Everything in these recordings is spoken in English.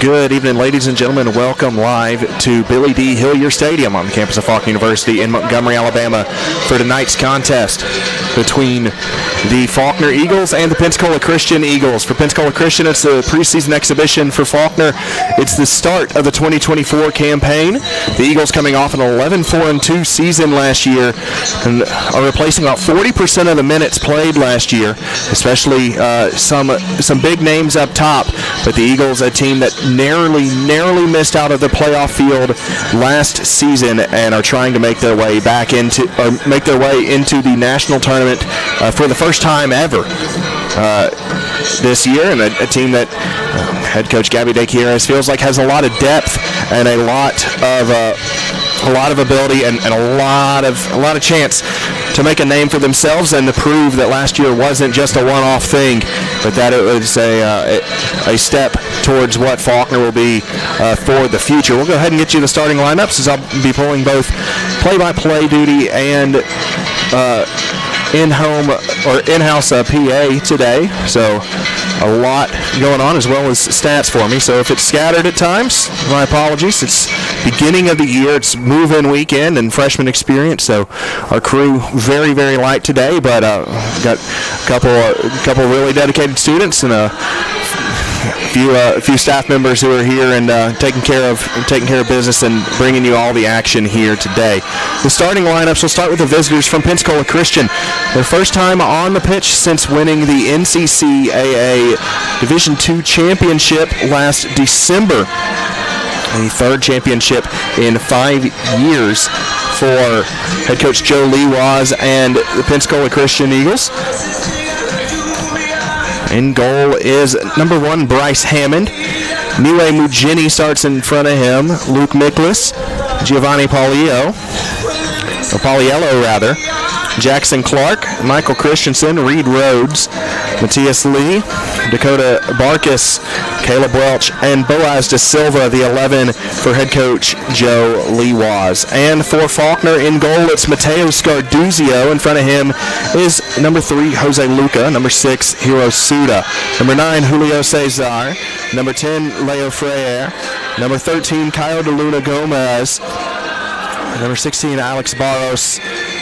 Good evening, ladies and gentlemen. Welcome live to Billy D. Hillier Stadium on the campus of Faulkner University in Montgomery, Alabama for tonight's contest between the Faulkner Eagles and the Pensacola Christian Eagles. For Pensacola Christian, it's the preseason exhibition. For Faulkner, it's the start of the 2024 campaign. The Eagles coming off an 11-4-2 season last year and are replacing about 40% of the minutes played last year, especially some big names up top. But the Eagles, a team that narrowly missed out of the playoff field last season and are trying to make their way into the national tournament for the first time ever this year, and a team that head coach Gabby DeQuieres feels like has a lot of depth and a lot of ability and a lot of chance to make a name for themselves and to prove that last year wasn't just a one-off thing, but that it was a step towards what Faulkner will be for the future. We'll go ahead and get you the starting lineups, as I'll be pulling both play-by-play duty and in-house PA today. So a lot going on, as well as stats for me. So if it's scattered at times, my apologies. It's beginning of the year. It's move-in weekend and freshman experience. So our crew very, very light today, but got a couple really dedicated students and a few staff members who are here and taking care of business and bringing you all the action here today. The starting lineups, we'll start with the visitors from Pensacola Christian. Their first time on the pitch since winning the NCCAA Division II championship last December. The third championship in 5 years for head coach Joe Lewas and the Pensacola Christian Eagles. In goal is number 1, Bryce Hammond. Niwe Mugini starts in front of him. Luke Miklas, Giovanni Pauliello, Jackson Clark, Michael Christensen, Reed Rhodes, Matthias Lee, Dakota Barkus, Caleb Welch, and Boaz De Silva, the 11 for head coach Joe Lewas. And for Faulkner in goal, it's Mateo Scarduzio. In front of him is number 3, Jose Luca, number 6, Hiro Suda, number 9, Julio Cesar, number 10, Leo Freire, number 13, Caio de Luna Gomez, number 16, Alex Barros,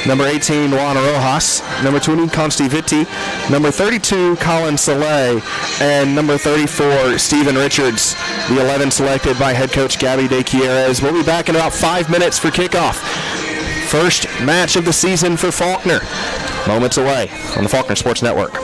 number 18, Juan Rojas, number 20, Consti Vitti, number 32, Colin Saleh, and number 34, Stephen Richards, the 11 selected by head coach Gabby DeQuieres. We'll be back in about 5 minutes for kickoff. First match of the season for Faulkner. Moments away on the Faulkner Sports Network.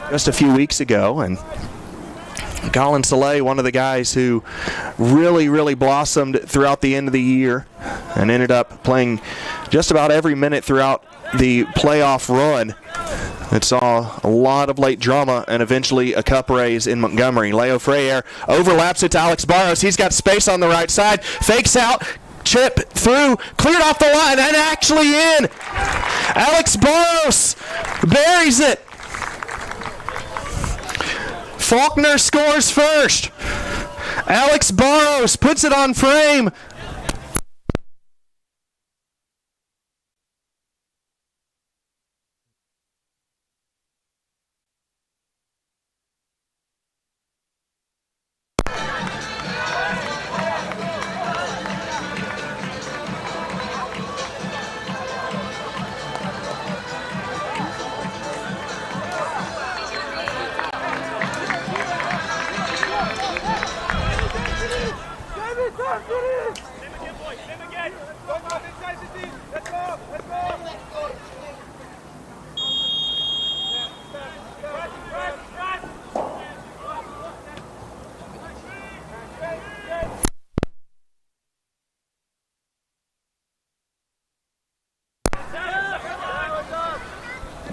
Just a few weeks ago, and Colin Soleil, one of the guys who really blossomed throughout the end of the year and ended up playing just about every minute throughout the playoff run. It saw a lot of late drama and eventually a cup raise in Montgomery. Leo Freyer overlaps it to Alex Barros. He's got space on the right side, fakes out, chip through, cleared off the line, and actually in. Alex Barros buries it. Faulkner scores first. Alex Barros puts it on frame.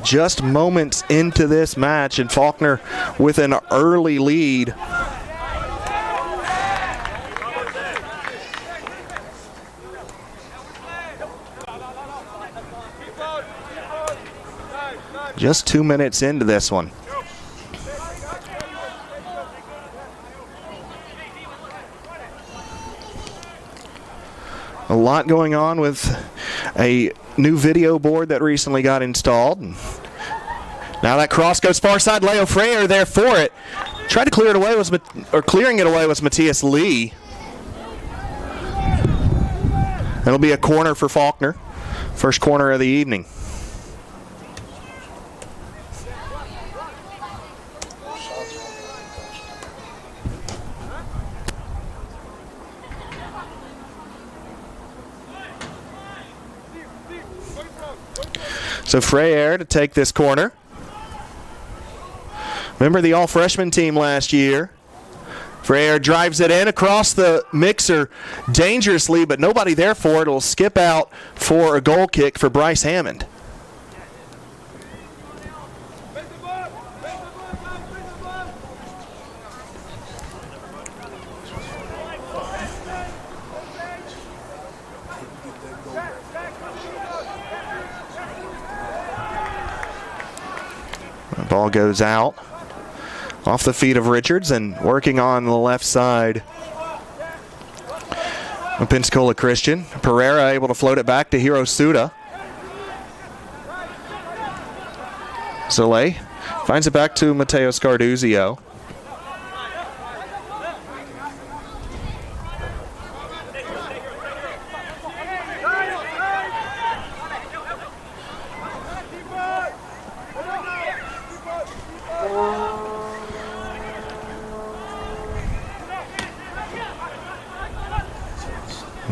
Just moments into this match, and Faulkner with an early lead. Just 2 minutes into this one. A lot going on with a new video board that recently got installed. Now that cross goes far side. Leo Freyer there for it. Tried to clear it away clearing it away was Matthias Lee. That'll be a corner for Faulkner. First corner of the evening. So Freyer to take this corner. Remember the all-freshman team last year. Freyer drives it in across the mixer dangerously, but nobody there for it. It'll skip out for a goal kick for Bryce Hammond. The ball goes out off the feet of Richards and working on the left side of Pensacola Christian. Pereira able to float it back to Hiro Suda. Soleil finds it back to Matteo Scarduzio.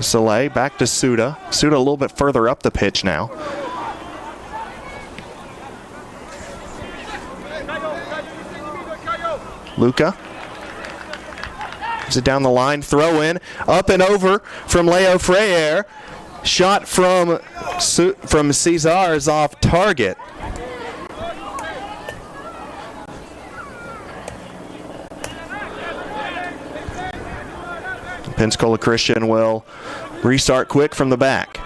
Soleil back to Suda. Suda a little bit further up the pitch now. Luca. Is it down the line? Throw in. Up and over from Leo Freyer. Shot from Cesar is off target. Pensacola Christian will restart quick from the back.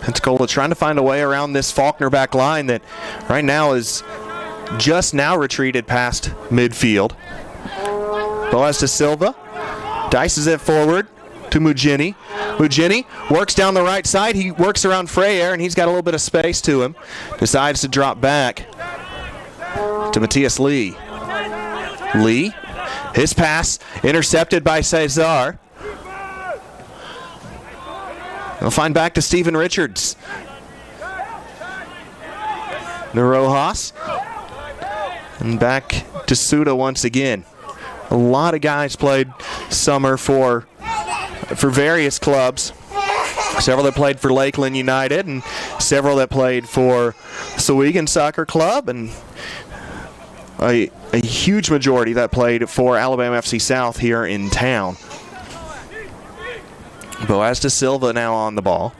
Pensacola trying to find a way around this Faulkner back line that right now is just now retreated past midfield. Boaz de Silva dices it forward to Mugini. Mugini works down the right side. He works around Freyer, and he's got a little bit of space to him. Decides to drop back to Matthias Lee. Lee, his pass intercepted by Cesar. They'll find back to Stephen Richards. Rojas. And back to Suda once again. A lot of guys played summer for various clubs. Several that played for Lakeland United and several that played for Sawegan Soccer Club, and a huge majority that played for Alabama FC South here in town. Boaz de Silva now on the ball.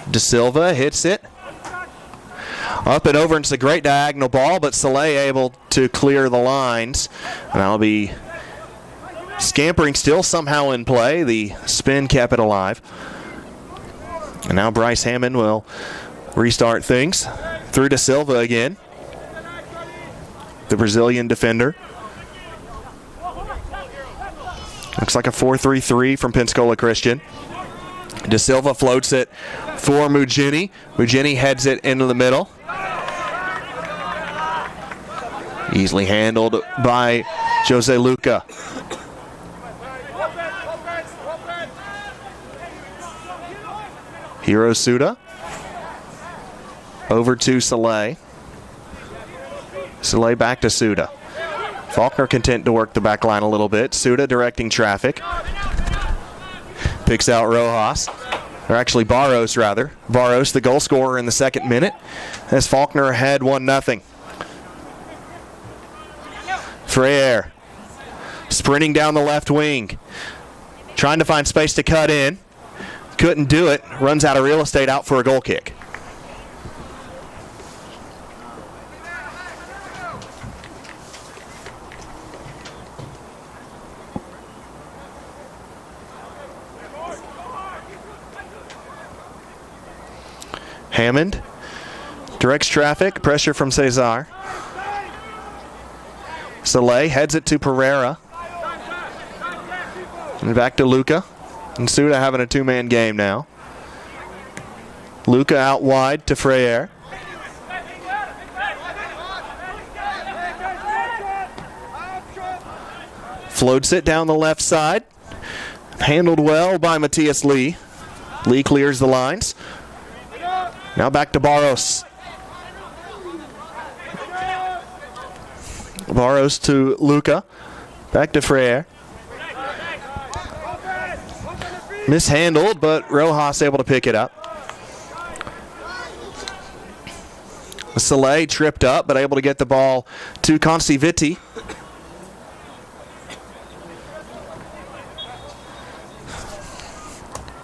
De Silva hits it. Up and over, and it's a great diagonal ball, but Soleil able to clear the lines. And that'll be scampering still somehow in play. The spin kept it alive. And now Bryce Hammond will restart things. Through De Silva again. The Brazilian defender. Looks like a 4-3-3 from Pensacola Christian. De Silva floats it for Mugini. Mugini heads it into the middle. Easily handled by Jose Luca. Hiro Suda. Over to Soleil. Soleil back to Suda. Faulkner content to work the back line a little bit. Suda directing traffic. Picks out Rojas. Or actually Barros, rather. Barros, the goal scorer in the second minute, as Faulkner ahead 1-0. Freyer sprinting down the left wing. Trying to find space to cut in. Couldn't do it. Runs out of real estate, out for a goal kick. Hammond directs traffic, pressure from Cesar. Soleil heads it to Pereira. And back to Luca. And Suda having a two-man game now. Luca out wide to Freyer. Floats it down the left side. Handled well by Matthias Lee. Lee clears the lines. Now back to Barros. Barros to Luca. Back to Freyer. Mishandled, but Rojas able to pick it up. Soleil tripped up, but able to get the ball to Conciviti.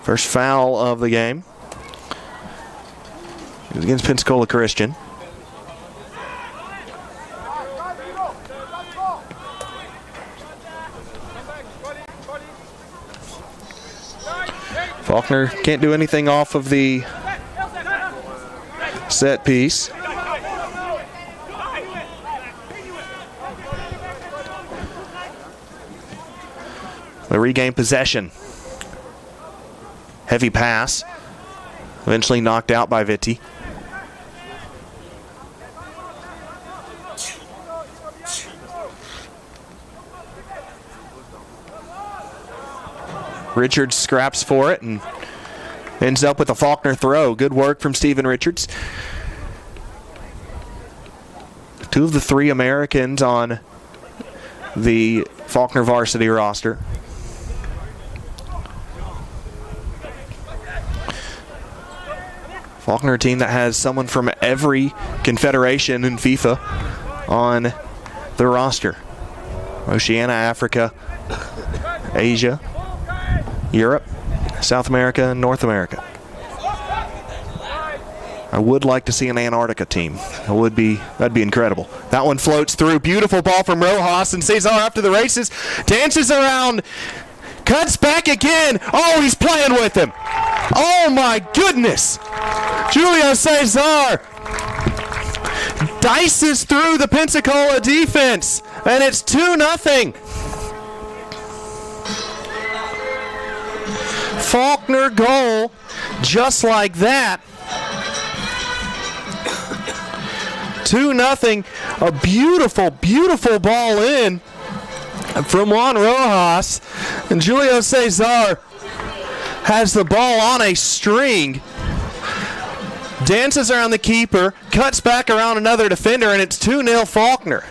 First foul of the game. It was against Pensacola Christian. Faulkner can't do anything off of the set piece. They regain possession. Heavy pass. Eventually knocked out by Vitti. Richards scraps for it and ends up with a Faulkner throw. Good work from Stephen Richards. Two of the three Americans on the Faulkner varsity roster. Faulkner, a team that has someone from every confederation in FIFA on the roster. Oceania, Africa, Asia, Europe, South America, and North America. I would like to see an Antarctica team. That'd be incredible. That one floats through. Beautiful ball from Rojas, and Cesar after the races dances around, cuts back again. Oh, he's playing with him. Oh my goodness. Julio Cesar dices through the Pensacola defense, and it's 2-0. Faulkner goal just like that. 2-0. A beautiful, beautiful ball in from Juan Rojas. And Julio Cesar has the ball on a string. Dances around the keeper, cuts back around another defender, and it's 2-0 Faulkner.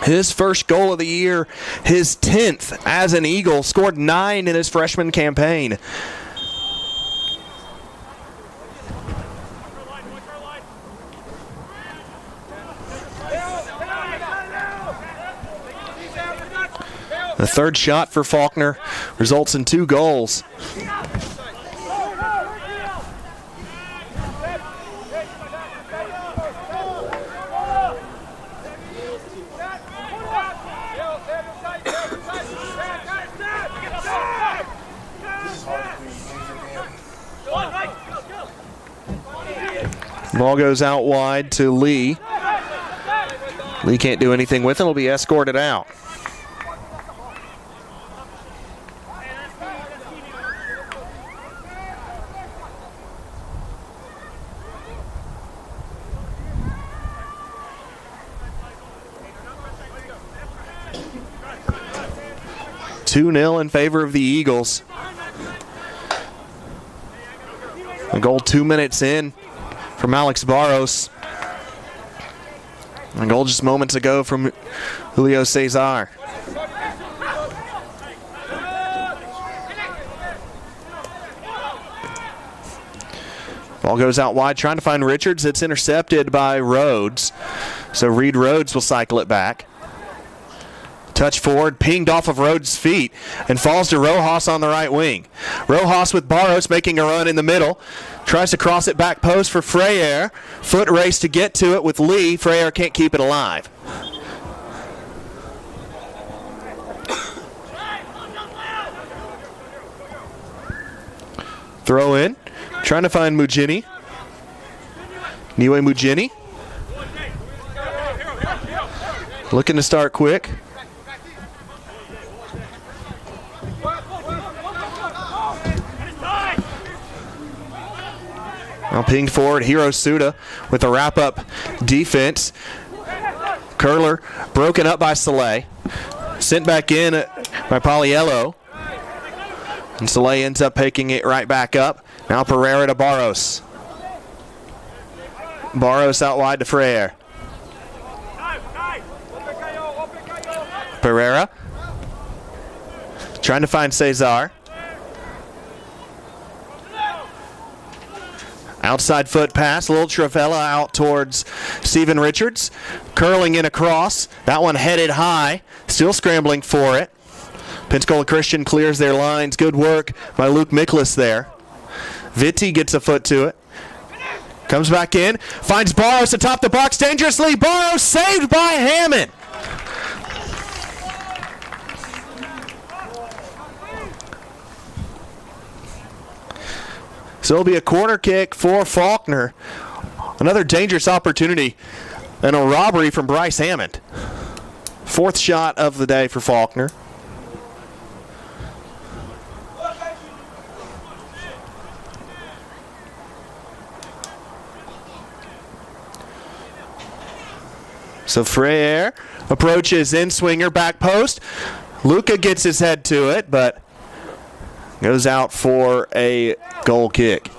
His first goal of the year, his 10th as an Eagle, scored 9 in his freshman campaign. The third shot for Faulkner results in 2 goals. Ball goes out wide to Lee. Lee can't do anything with it. Will be escorted out. (2-0) in favor of the Eagles. A goal 2 minutes in from Alex Barros. A goal just moments ago from Julio Cesar. Ball goes out wide, trying to find Richards. It's intercepted by Rhodes. So Reed Rhodes will cycle it back. Touch forward, pinged off of Rhodes' feet, and falls to Rojas on the right wing. Rojas with Barros making a run in the middle. Tries to cross it back post for Freyer. Foot race to get to it with Lee. Freyer can't keep it alive. Throw in. Trying to find Mugini. Niwe Mugini. Looking to start quick. Now pinged forward, Hiro Suda with a wrap-up defense. Curler broken up by Soleil. Sent back in by Poliello. And Soleil ends up picking it right back up. Now Pereira to Barros. Barros out wide to Freyer. Pereira. Trying to find Cesar. Outside foot pass, little Travella out towards Steven Richards. Curling in across. That one headed high. Still scrambling for it. Pensacola Christian clears their lines. Good work by Luke Miklas there. Vitti gets a foot to it. Comes back in. Finds Barros atop the box dangerously. Barros saved by Hammond. So it'll be a corner kick for Faulkner. Another dangerous opportunity and a robbery from Bryce Hammond. 4th shot of the day for Faulkner. So Freyer approaches in swinger back post. Luca gets his head to it, but goes out for a goal kick.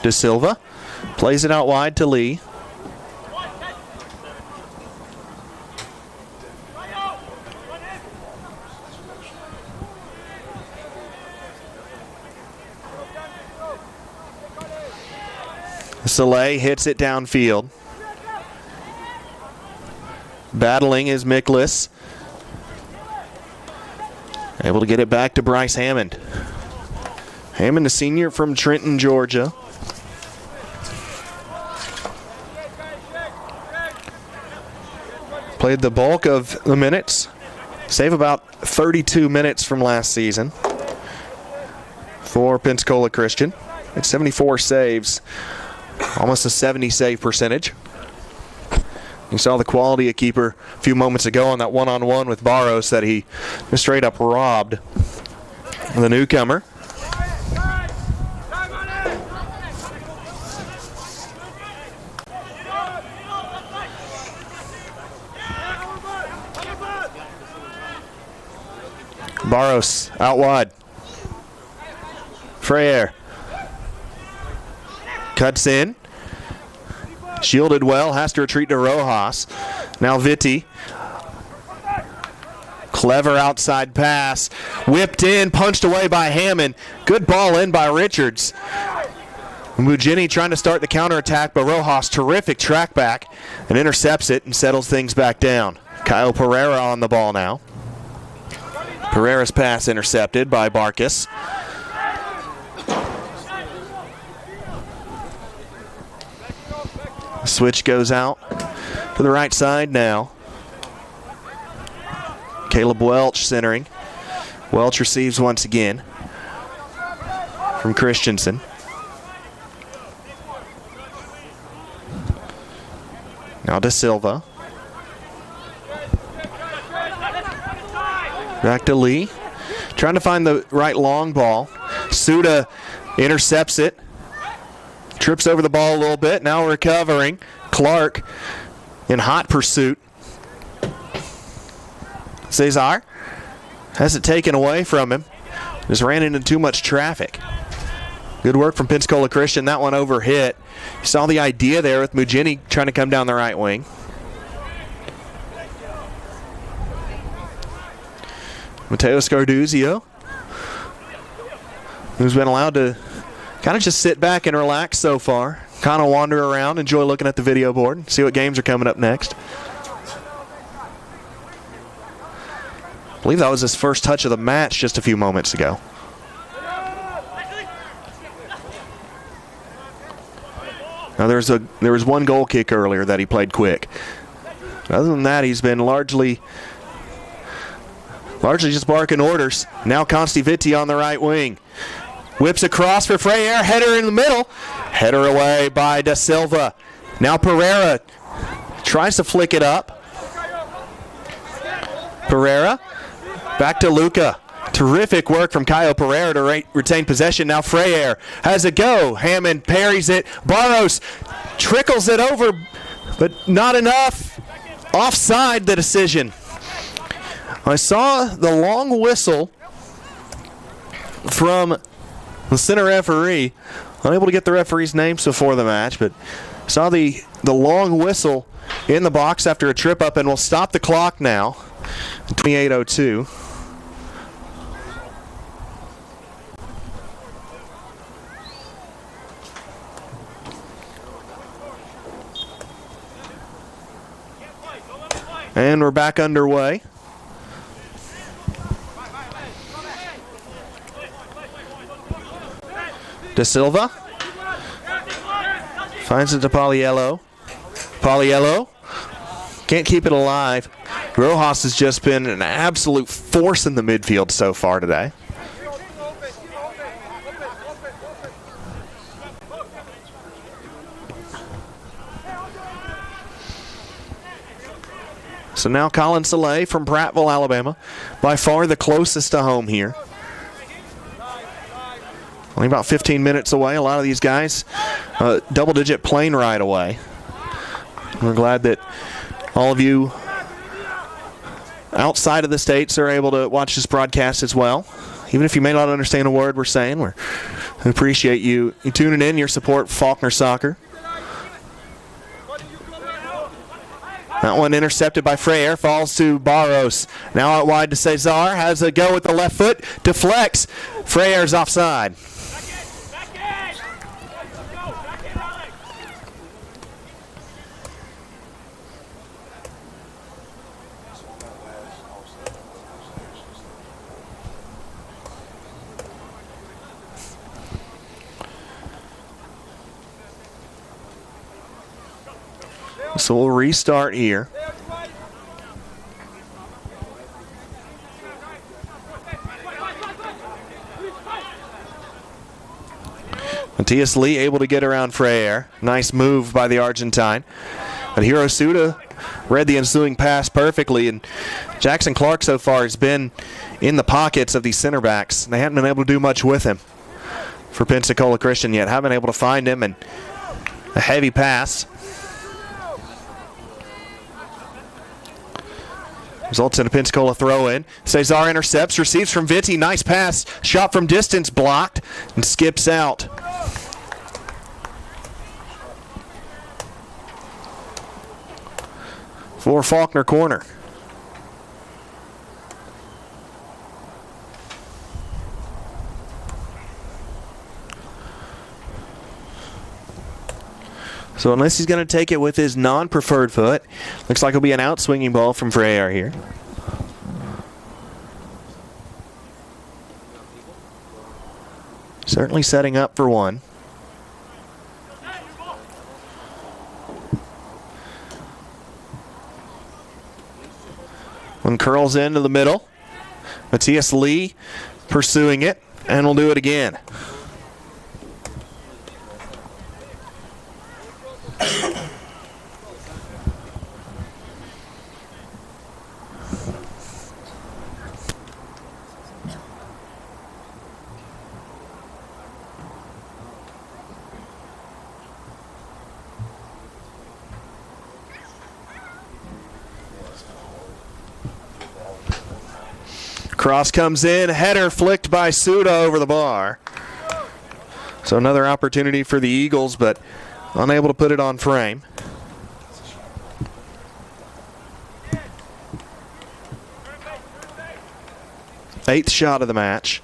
De Silva plays it out wide to Lee. Soleil hits it downfield. Battling is Miklas. Able to get it back to Bryce Hammond. Hammond, a senior from Trenton, Georgia. Played the bulk of the minutes. Save about 32 minutes from last season for Pensacola Christian. At 74 saves. Almost a 70 save percentage. You saw the quality of keeper a few moments ago on that one-on-one with Barros that he just straight up robbed the newcomer. Barros out wide. Freyer cuts in. Shielded well, has to retreat to Rojas. Now Vitti. Clever outside pass. Whipped in, punched away by Hammond. Good ball in by Richards. Mugini trying to start the counterattack, but Rojas, terrific track back, and intercepts it and settles things back down. Kyle Pereira on the ball now. Pereira's pass intercepted by Barkas. Switch goes out to the right side now. Caleb Welch centering. Welch receives once again from Christensen. Now De Silva. Back to Lee. Trying to find the right long ball. Suda intercepts it. Trips over the ball a little bit. Now recovering. Clark in hot pursuit. Cesar has it taken away from him. Just ran into too much traffic. Good work from Pensacola Christian. That one overhit. You saw the idea there with Mugini trying to come down the right wing. Mateo Scarduzio, who's been allowed to kind of just sit back and relax so far. Kind of wander around, enjoy looking at the video board, see what games are coming up next. I believe that was his first touch of the match just a few moments ago. Now there was one goal kick earlier that he played quick. Other than that, he's been largely just barking orders. Now Consti Vitti on the right wing. Whips across for Freyer. Header in the middle. Header away by De Silva. Now Pereira tries to flick it up. Pereira back to Luca. Terrific work from Kyle Pereira to retain possession. Now Freyer has a go. Hammond parries it. Barros trickles it over, but not enough. Offside, the decision. I saw the long whistle from the center referee. Unable to get the referee's name before the match, but saw the long whistle in the box after a trip up, and we'll stop the clock now. 28:02. And we're back underway. De Silva finds it to Pauliello. Pauliello can't keep it alive. Rojas has just been an absolute force in the midfield so far today. So now Colin Soleil from Prattville, Alabama, by far the closest to home here. Only about 15 minutes away. A lot of these guys, double-digit plane ride away. We're glad that all of you outside of the states are able to watch this broadcast as well. even if you may not understand a word we're saying, we appreciate you tuning in, your support for Faulkner Soccer. That one intercepted by Freyer, falls to Barros. Now out wide to Cesar, has a go with the left foot, deflects. Freyer's offside. So we'll restart here. Matias Lee able to get around Freyer. Nice move by the Argentine. But Hiro Suda read the ensuing pass perfectly, and Jackson Clark so far has been in the pockets of these center backs. They haven't been able to do much with him for Pensacola Christian yet. Haven't been able to find him, and a heavy pass results in a Pensacola throw-in. Cesar intercepts, receives from Vitti. Nice pass. Shot from distance, blocked, and skips out. For Faulkner corner. So unless he's going to take it with his non-preferred foot, looks like it'll be an out-swinging ball from Freyer here. Certainly setting up for one. One curls into the middle. Matias Lee pursuing it, and will do it again. Cross comes in, header flicked by Suda over the bar. So another opportunity for the Eagles, but unable to put it on frame. Eighth shot of the match.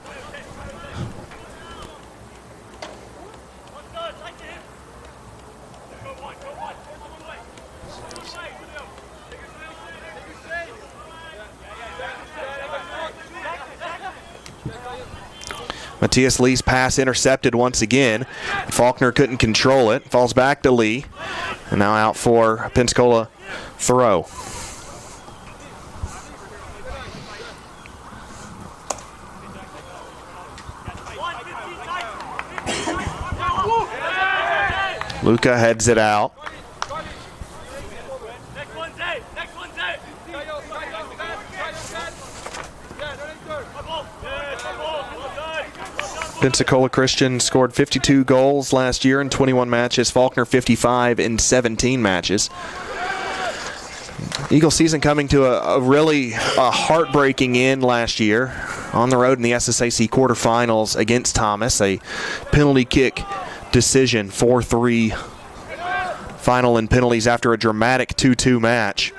Matias Lee's pass intercepted once again. Faulkner couldn't control it. Falls back to Lee. And now out for Pensacola throw. Luca heads it out. Pensacola Christian scored 52 goals last year in 21 matches. Faulkner 55 in 17 matches. Eagle season coming to a really heartbreaking end last year on the road in the SSAC quarterfinals against Thomas. A penalty kick decision, 4-3 final in penalties after a dramatic 2-2 match.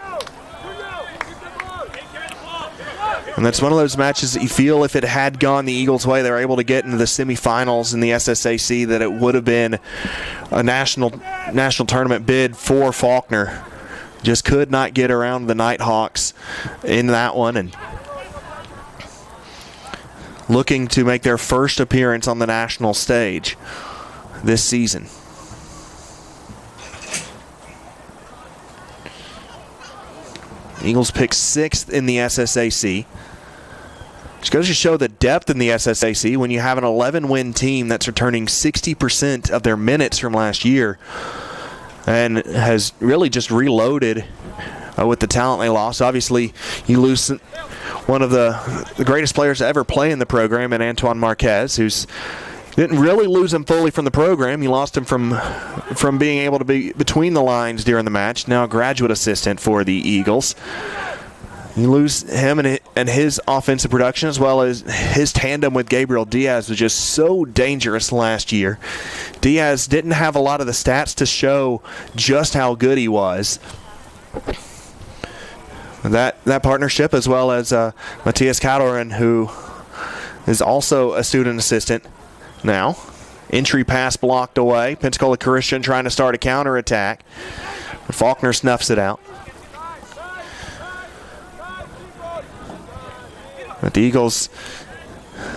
And that's one of those matches that you feel if it had gone the Eagles' way, they were able to get into the semifinals in the SSAC, that it would have been a national tournament bid for Faulkner. Just could not get around the Nighthawks in that one, and looking to make their first appearance on the national stage this season. Eagles picked 6th in the SSAC. Which goes to show the depth in the SSAC when you have an 11-win team that's returning 60% of their minutes from last year and has really just reloaded with the talent they lost. Obviously, you lose one of the greatest players to ever play in the program in Antoine Marquez, who's didn't really lose him fully from the program. You lost him from being able to be between the lines during the match. Now a graduate assistant for the Eagles. You lose him and his offensive production, as well as his tandem with Gabriel Diaz was just so dangerous last year. Diaz didn't have a lot of the stats to show just how good he was. That partnership, as well as Matthias Calderon, who is also a student assistant now. Entry pass blocked away. Pensacola Christian trying to start a counterattack. Faulkner snuffs it out. But the Eagles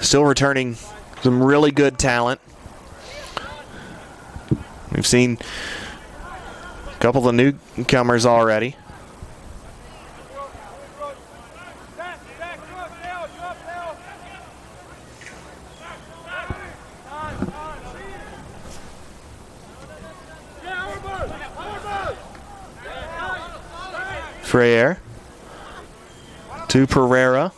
still returning some really good talent. We've seen a couple of the newcomers already. Freire to Pereira.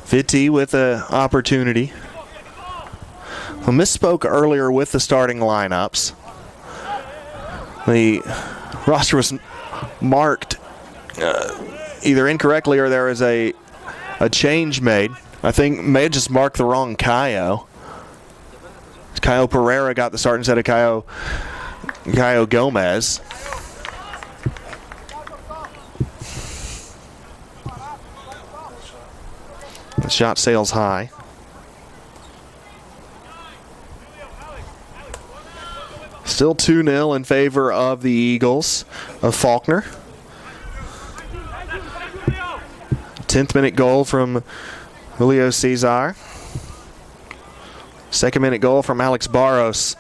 Vitti with an opportunity. I misspoke earlier with the starting lineups. The roster was marked either incorrectly or there was a change made. I think may have just marked the wrong Caio. Caio Pereira got the start instead of Caio Gomez. The shot sails high. Still 2-0 in favor of the Eagles of Faulkner. 10th minute goal from Julio Cesar. 2nd minute goal from Alex Barros.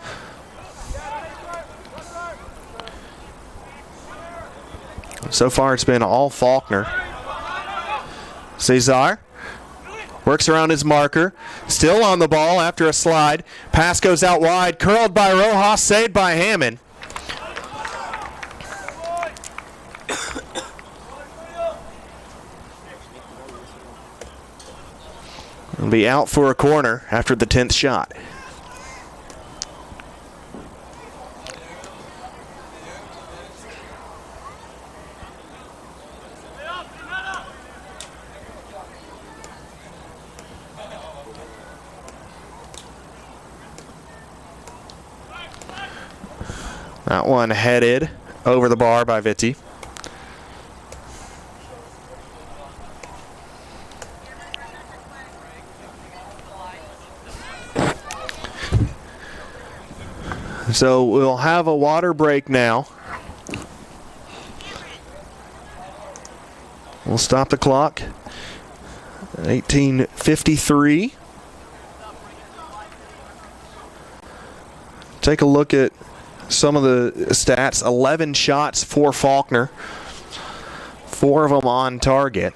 So far it's been all Faulkner. Cesar works around his marker. Still on the ball after a slide. Pass goes out wide. Curled by Rojas. Saved by Hammond. Will be out for a corner after the 10th shot. That one headed over the bar by Vitti. So we'll have a water break now. We'll stop the clock. 18:53. Take a look at some of the stats. 11 shots for Faulkner. 4 of them on target.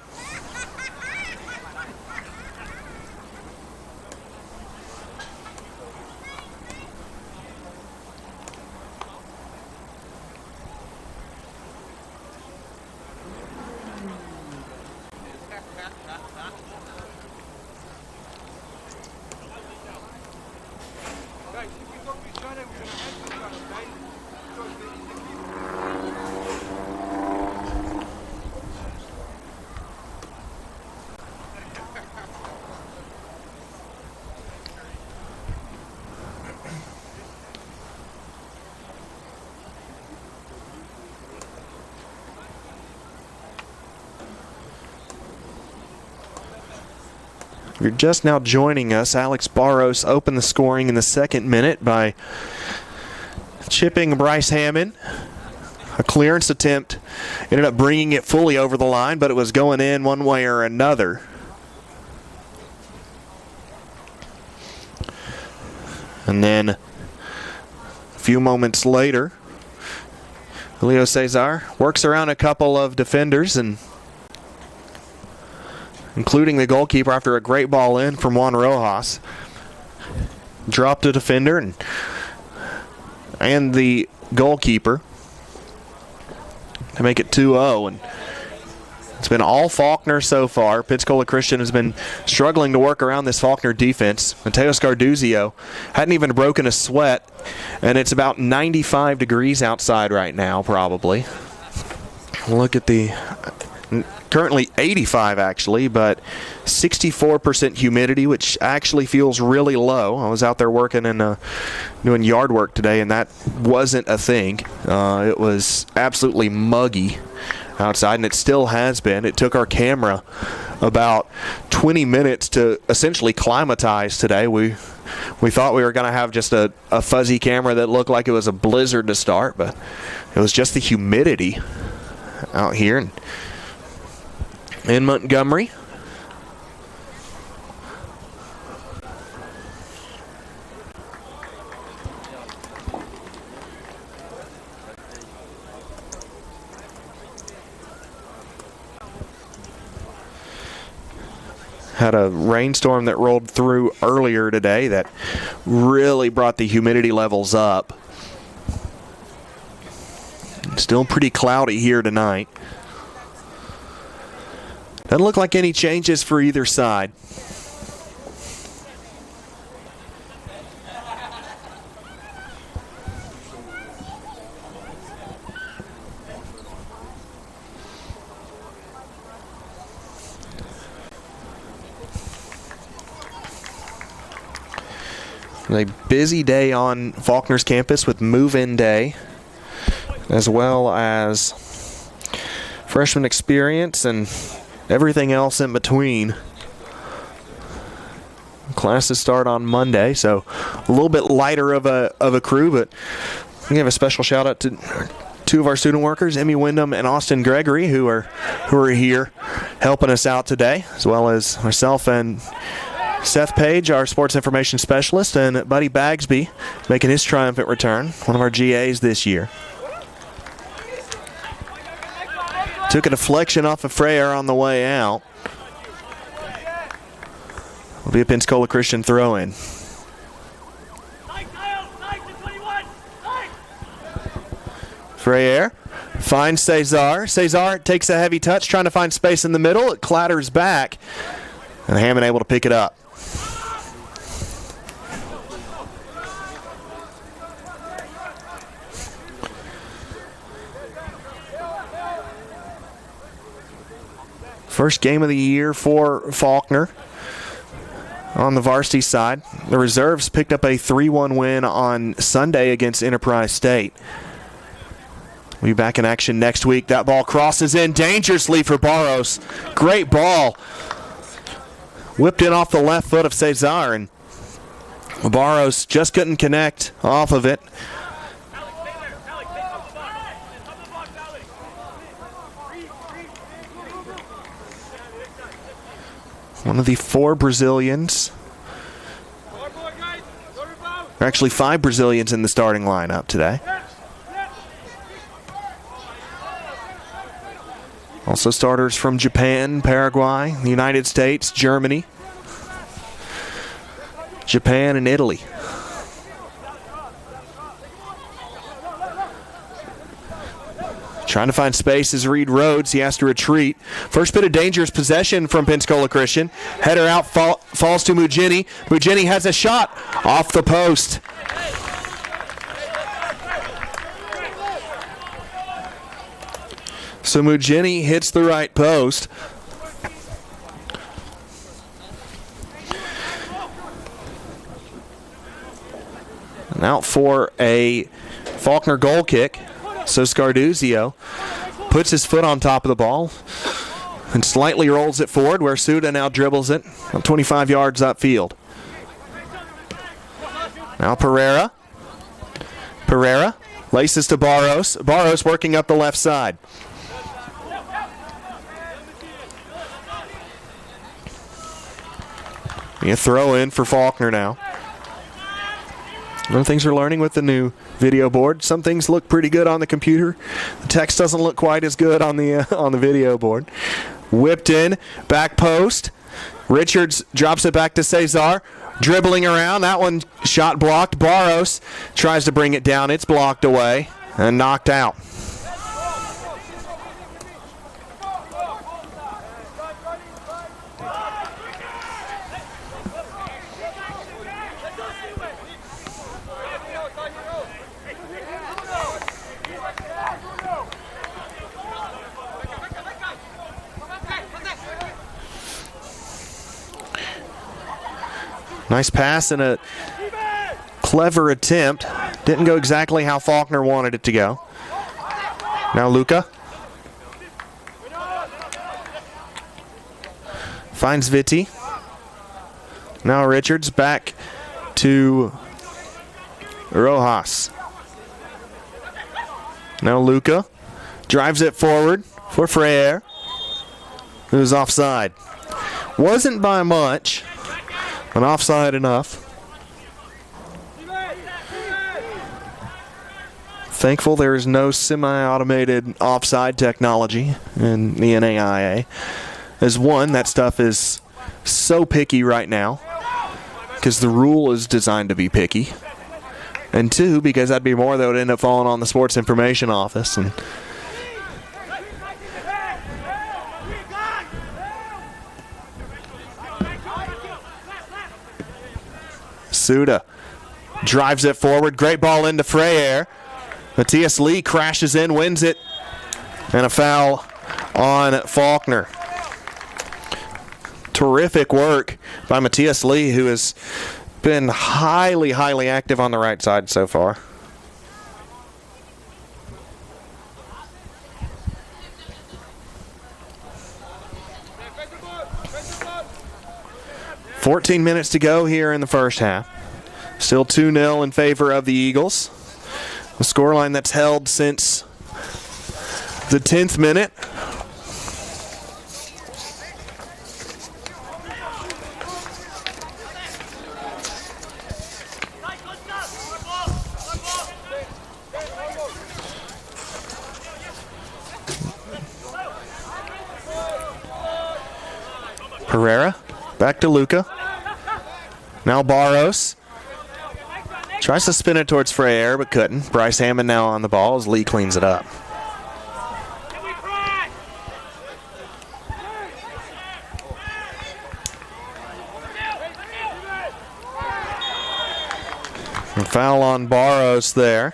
If you're just now joining us, Alex Barros opened the scoring in the 2nd minute by chipping Bryce Hammond. A clearance attempt ended up bringing it fully over the line, but it was going in one way or another. And then a few moments later, Julio Cesar works around a couple of defenders and including the goalkeeper after a great ball in from Juan Rojas. Dropped a defender and the goalkeeper to make it 2-0. And it's been all Faulkner so far. Pensacola Christian has been struggling to work around this Faulkner defense. Mateo Scarduzio hadn't even broken a sweat, and it's about 95 degrees outside right now, probably. Look at the currently 85 actually, but 64% humidity, which actually feels really low. I was out there working and doing yard work today, and that wasn't a thing. It was absolutely muggy outside, and it still has been. It took our camera about 20 minutes to essentially climatize today. We thought we were going to have just a fuzzy camera that looked like it was a blizzard to start, but it was just the humidity out here in Montgomery. Had a rainstorm that rolled through earlier today that really brought the humidity levels up. Still pretty cloudy here tonight. Doesn't look like any changes for either side. A busy day on Faulkner's campus with move-in day, as well as freshman experience and everything else in between. Classes start on Monday, so a little bit lighter of a crew, but we give a special shout out to two of our student workers, Emmy Wyndham and Austin Gregory, who are here helping us out today, as well as myself and Seth Page, our sports information specialist, and Buddy Bagsby making his triumphant return, one of our GAs this year. Took a deflection off of Freyer on the way out. Will be a Pensacola Christian throw-in. Freyer finds Cesar. Cesar takes a heavy touch, trying to find space in the middle. It clatters back, and Hammond able to pick it up. First game of the year for Faulkner on the varsity side. The reserves picked up a 3-1 win on Sunday against Enterprise State. We'll be back in action next week. That ball crosses in dangerously for Barros. Great ball. Whipped in off the left foot of Cesar, and Barros just couldn't connect off of it. One of the four Brazilians, or actually 5 Brazilians in the starting lineup today. Also starters from Japan, Paraguay, the United States, Germany, Japan, and Italy. Trying to find space is Reed Rhodes. He has to retreat. First bit of dangerous possession from Pensacola Christian. Header out, falls to Mugini. Mugini has a shot off the post. So Mugini hits the right post. And out for a Faulkner goal kick. So Scarduzio puts his foot on top of the ball and slightly rolls it forward, where Suda now dribbles it 25 yards upfield. Now Pereira. Pereira laces to Barros. Barros working up the left side. A throw in for Faulkner now. One of the things we're learning with the new video board, some things look pretty good on the computer. The text doesn't look quite as good on the video board. Whipped in, back post. Richards drops it back to Cesar. Dribbling around, that one shot blocked. Barros tries to bring it down. It's blocked away and knocked out. Nice pass and a clever attempt. Didn't go exactly how Faulkner wanted it to go. Now Luca. Finds Vitti. Now Richards back to Rojas. Now Luca drives it forward for Freire, who's offside. Wasn't by much, but offside enough. Thankful there is no semi-automated offside technology in the NAIA. As one, that stuff is so picky right now because the rule is designed to be picky. And two, because that'd be more that would end up falling on the Sports Information Office. And Suda drives it forward. Great ball into Freire. Matthias Lee crashes in, wins it, and a foul on Faulkner. Terrific work by Matthias Lee, who has been highly, highly active on the right side so far. "14 minutes to go here in the first half. Still 2-0 in favor of the Eagles. The scoreline that's held since the 10th minute. Pereira, back to Luca. Now Barros. Tries to spin it towards Freire, but couldn't. Bryce Hammond now on the ball as Lee cleans it up. A foul on Barros there.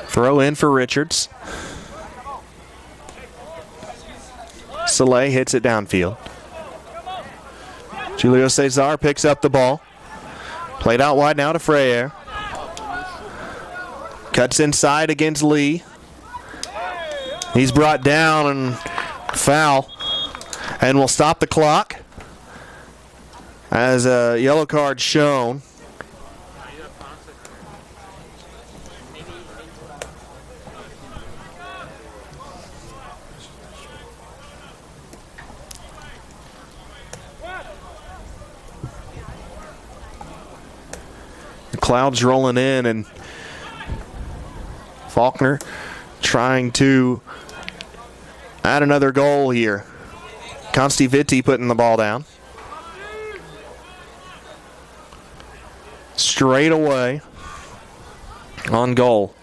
Throw in for Richards. Soleil hits it downfield. Julio Cesar picks up the ball. Played out wide now to Freire. Cuts inside against Lee. He's brought down and foul. And will stop the clock as a yellow card shown. Clouds rolling in, and Faulkner trying to add another goal here. Consti Vitti putting the ball down. Straight away on goal.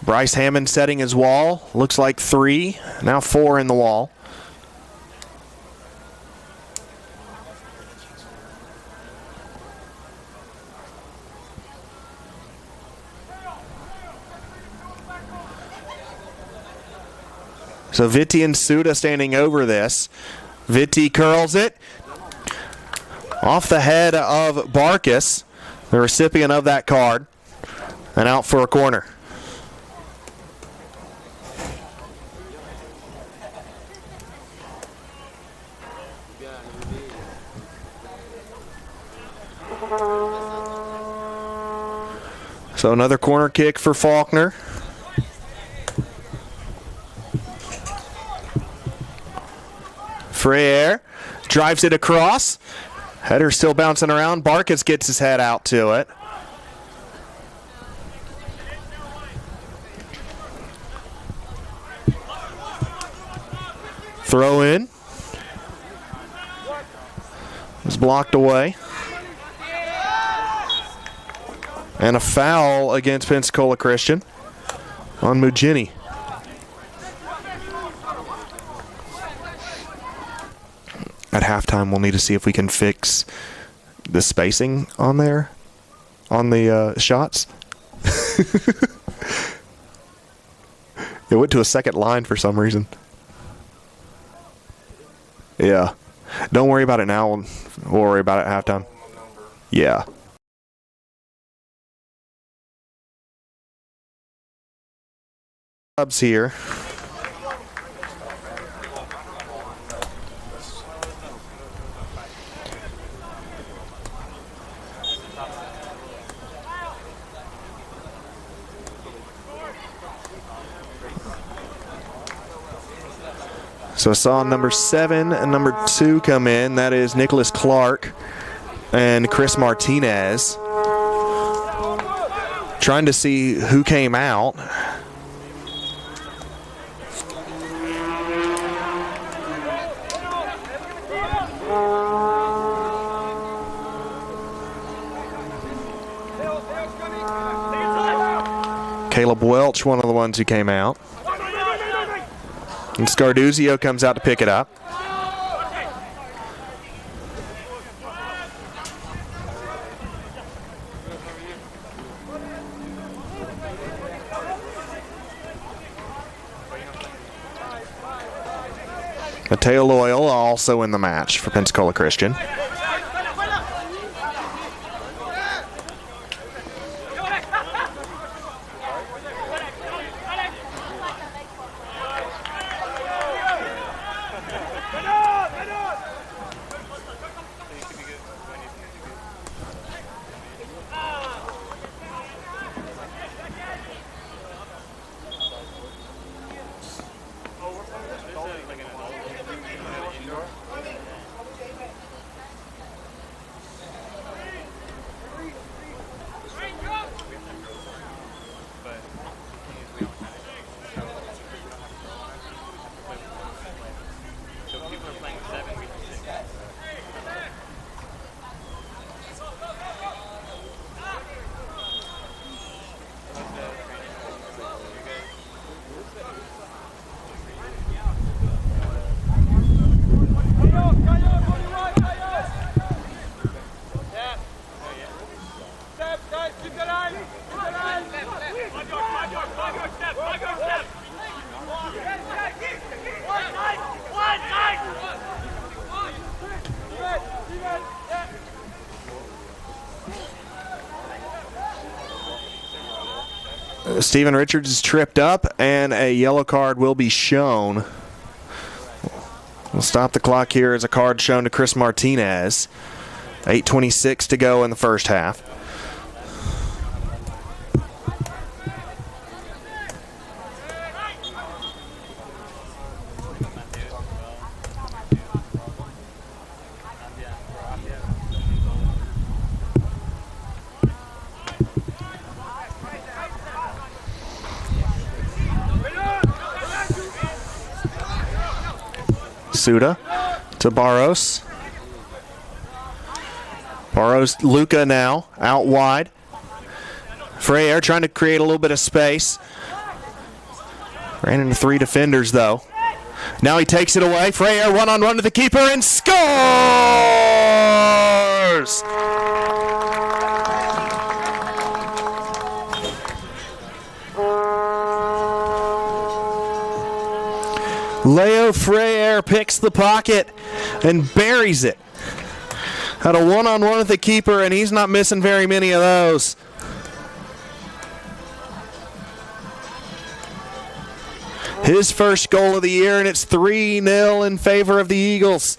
Bryce Hammond setting his wall. Looks like 3, now 4 in the wall. So Vitti and Suda standing over this. Vitti curls it off the head of Barkas, the recipient of that card, and out for a corner. So another corner kick for Faulkner. Freire drives it across. Header still bouncing around. Barkis gets his head out to it. Throw in. It's blocked away. And a foul against Pensacola Christian on Mugini. At halftime, we'll need to see if we can fix the spacing on there, on the shots. It went to a second line for some reason. Yeah. Don't worry about it now. We'll worry about it at halftime. Yeah. Subs here. So I saw number 7 and number 2 come in. That is Nicholas Clark and Chris Martinez. Trying to see who came out. Caleb Welch, one of the ones who came out. And Scarduzio comes out to pick it up. Mateo Loyola also in the match for Pensacola Christian. Steven Richards is tripped up, and a yellow card will be shown. We'll stop the clock here as a card shown to Chris Martinez. 8:26 to go in the first half. Suda to Barros. Barros, Luca now out wide. Freire trying to create a little bit of space. Ran into 3 defenders though. Now he takes it away. Freire one-on-one to the keeper and scores! Leo Freire picks the pocket and buries it. Had a one-on-one with the keeper, and he's not missing very many of those. His first goal of the year, and it's 3-0 in favor of the Eagles.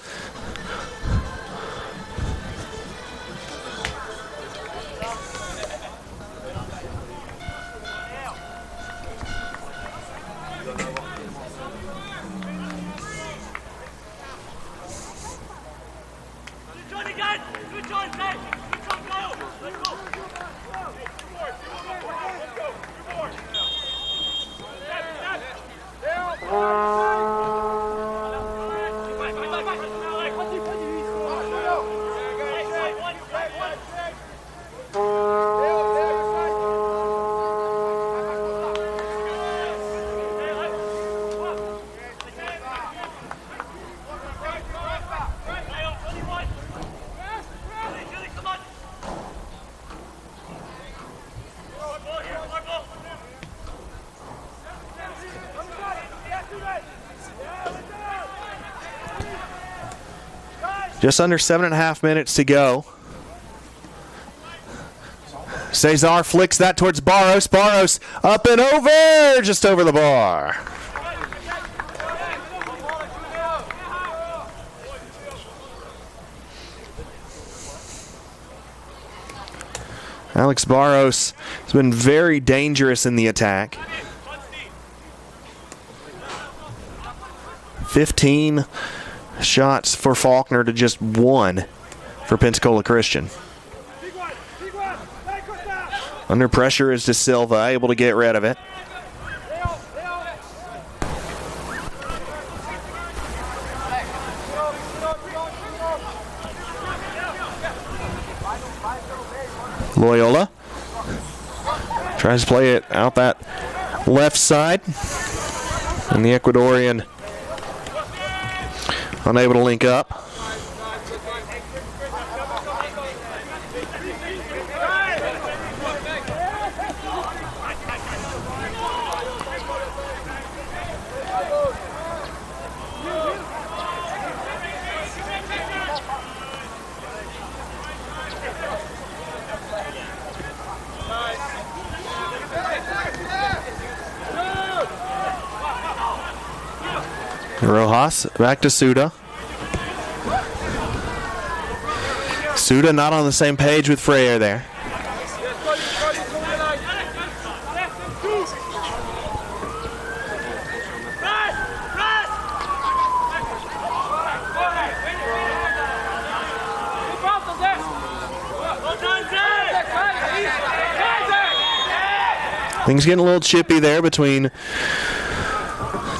Just under 7.5 minutes to go. Cesar flicks that towards Barros. Barros up and over, just over the bar. Alex Barros has been very dangerous in the attack. 15 shots for Faulkner to just 1 for Pensacola Christian. Under pressure is De Silva, able to get rid of it. Loyola tries to play it out that left side, and the Ecuadorian unable to link up. Rojas back to Suda. Suda not on the same page with Freyer there. Things getting a little chippy there between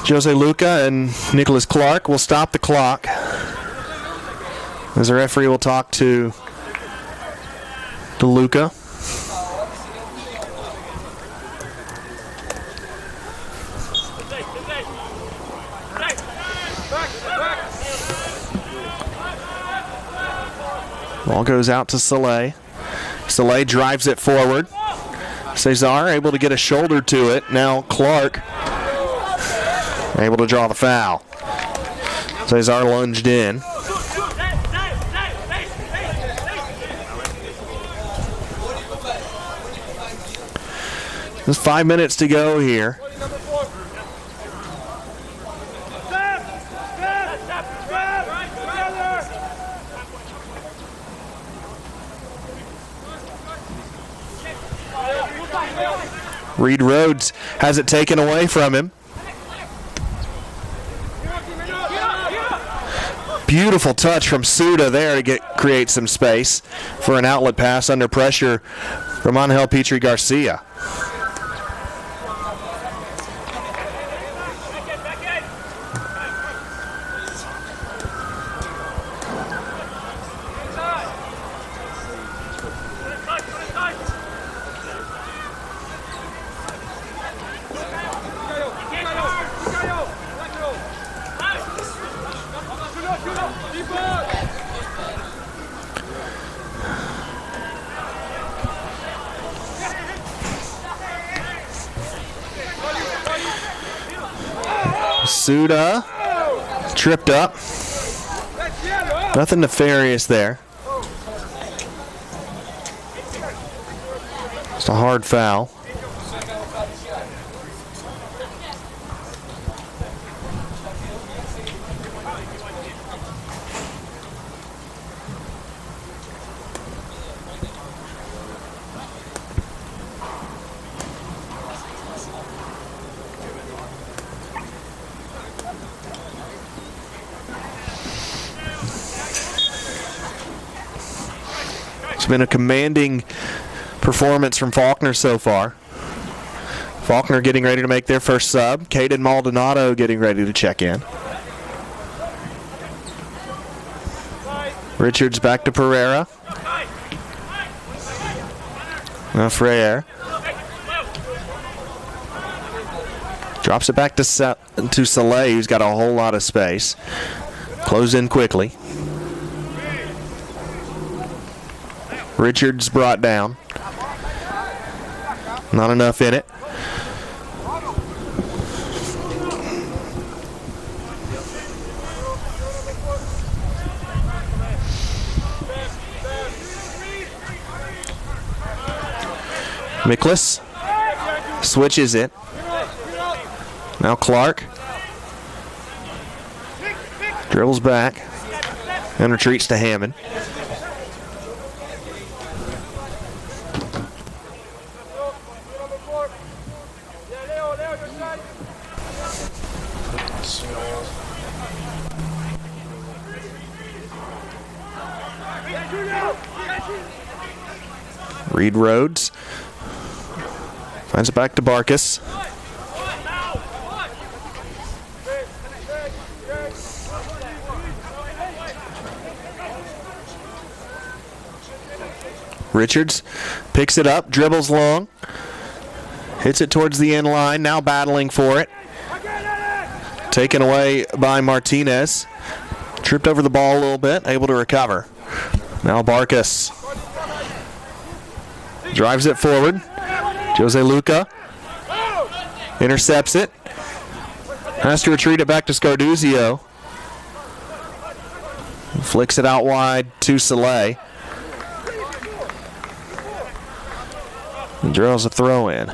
Jose Luca and Nicholas Clark. Will stop the clock as the referee will talk to Luca. Ball goes out to Soleil. Soleil drives it forward. Cesar able to get a shoulder to it. Now Clark able to draw the foul. Cesar lunged in. There's 5 minutes to go here. Reed Rhodes has it taken away from him. Beautiful touch from Suda there to create some space for an outlet pass under pressure from Angel Petrie Garcia. Suda tripped up. Nothing nefarious there. Just a hard foul. It's been a commanding performance from Faulkner so far. Faulkner getting ready to make their first sub. Caden Maldonado getting ready to check in. Richards back to Pereira. Now Freyer. Drops it back to Soleil, who's got a whole lot of space. Close in quickly. Richards brought down. Not enough in it. Miklas switches it. Now Clark dribbles back and retreats to Hammond. Reed Rhodes finds it back to Barkus. Richards picks it up, dribbles long, hits it towards the end line, now battling for it. Taken away by Martinez. Tripped over the ball a little bit, able to recover. Now Barkus drives it forward. Jose Luca intercepts it. Has to retreat it back to Scarduzio. Flicks it out wide to Soleil. And drills a throw in.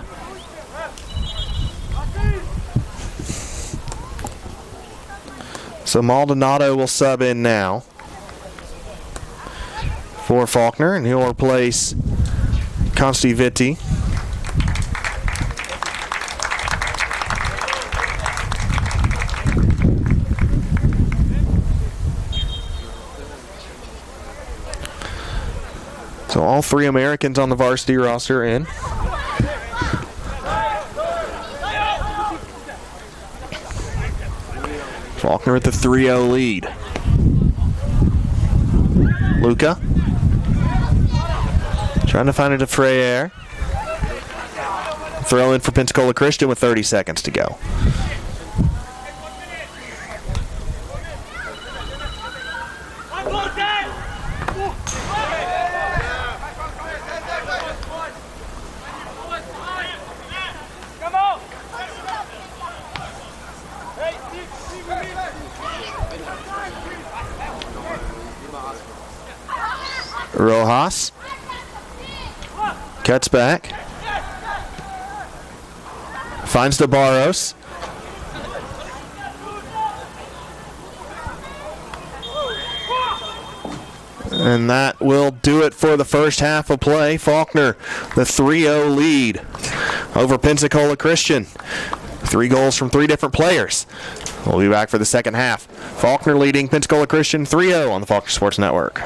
So Maldonado will sub in now for Faulkner, and he'll replace Consti Vitti. So all three Americans on the varsity roster in. Faulkner with the 3-0 lead. Luca trying to find it to Freyer. Throw in for Pensacola Christian with 30 seconds to go. Rojas cuts back, finds DeBarros. And that will do it for the first half of play. Faulkner, the 3-0 lead over Pensacola Christian. 3 goals from 3 different players. We'll be back for the second half. Faulkner leading Pensacola Christian 3-0 on the Faulkner Sports Network.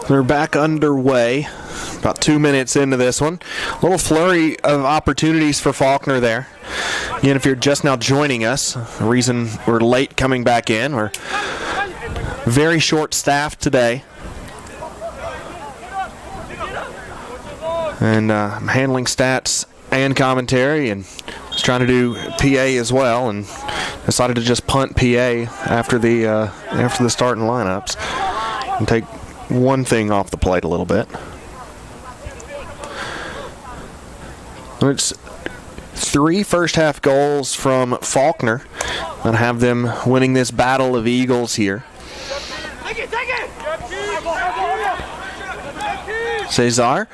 They're back underway. About 2 minutes into this one. A little flurry of opportunities for Faulkner there. Again, if you're just now joining us, the reason we're late coming back in, we're very short-staffed today. And I'm handling stats and commentary, and was trying to do PA as well, and decided to just punt PA after the starting lineups and take one thing off the plate a little bit. It's 3 first-half goals from Faulkner that have them winning this battle of Eagles here. Cesar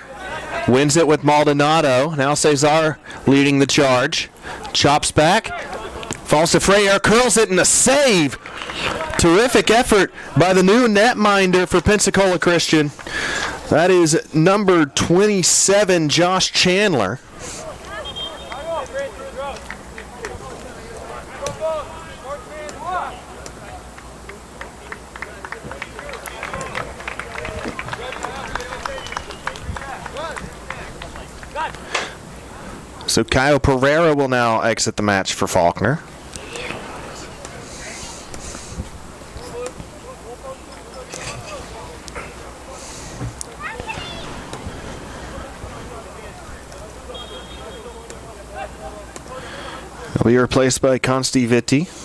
wins it with Maldonado. Now Cesar leading the charge. Chops back. Falls to Freyer. Curls it in a save. Terrific effort by the new netminder for Pensacola Christian. That is number 27, Josh Chandler. So Kyle Pereira will now exit the match for Faulkner. He'll be replaced by Consti Vitti.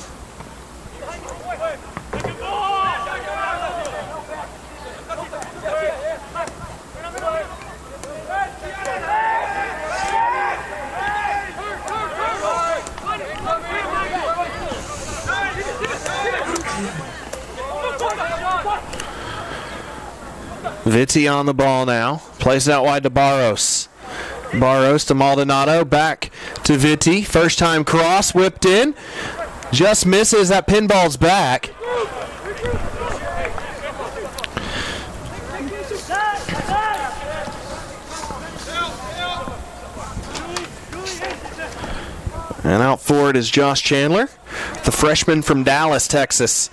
Vitti on the ball now. Plays it out wide to Barros. Barros to Maldonado. Back to Vitti. First time cross. Whipped in. Just misses. That pinball's back. And out for it is Josh Chandler, the freshman from Dallas, Texas.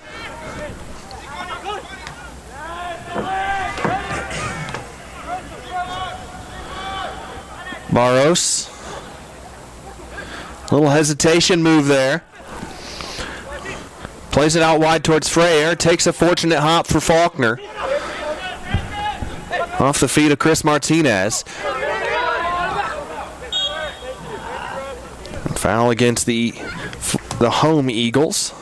Barros. Little hesitation move there. Plays it out wide towards Freyer. Takes a fortunate hop for Faulkner. Off the feet of Chris Martinez. Foul against the home Eagles.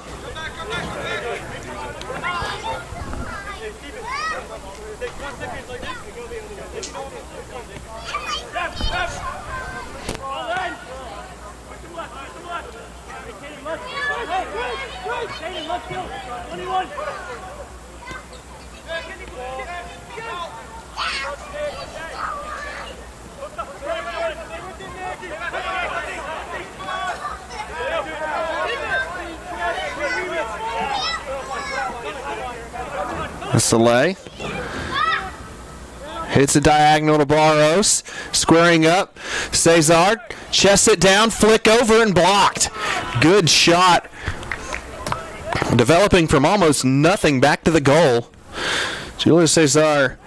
Soleil hits a diagonal to Barros, squaring up. Cesar chests it down, flick over and blocked. Good shot. Developing from almost nothing back to the goal. Julio Cesar,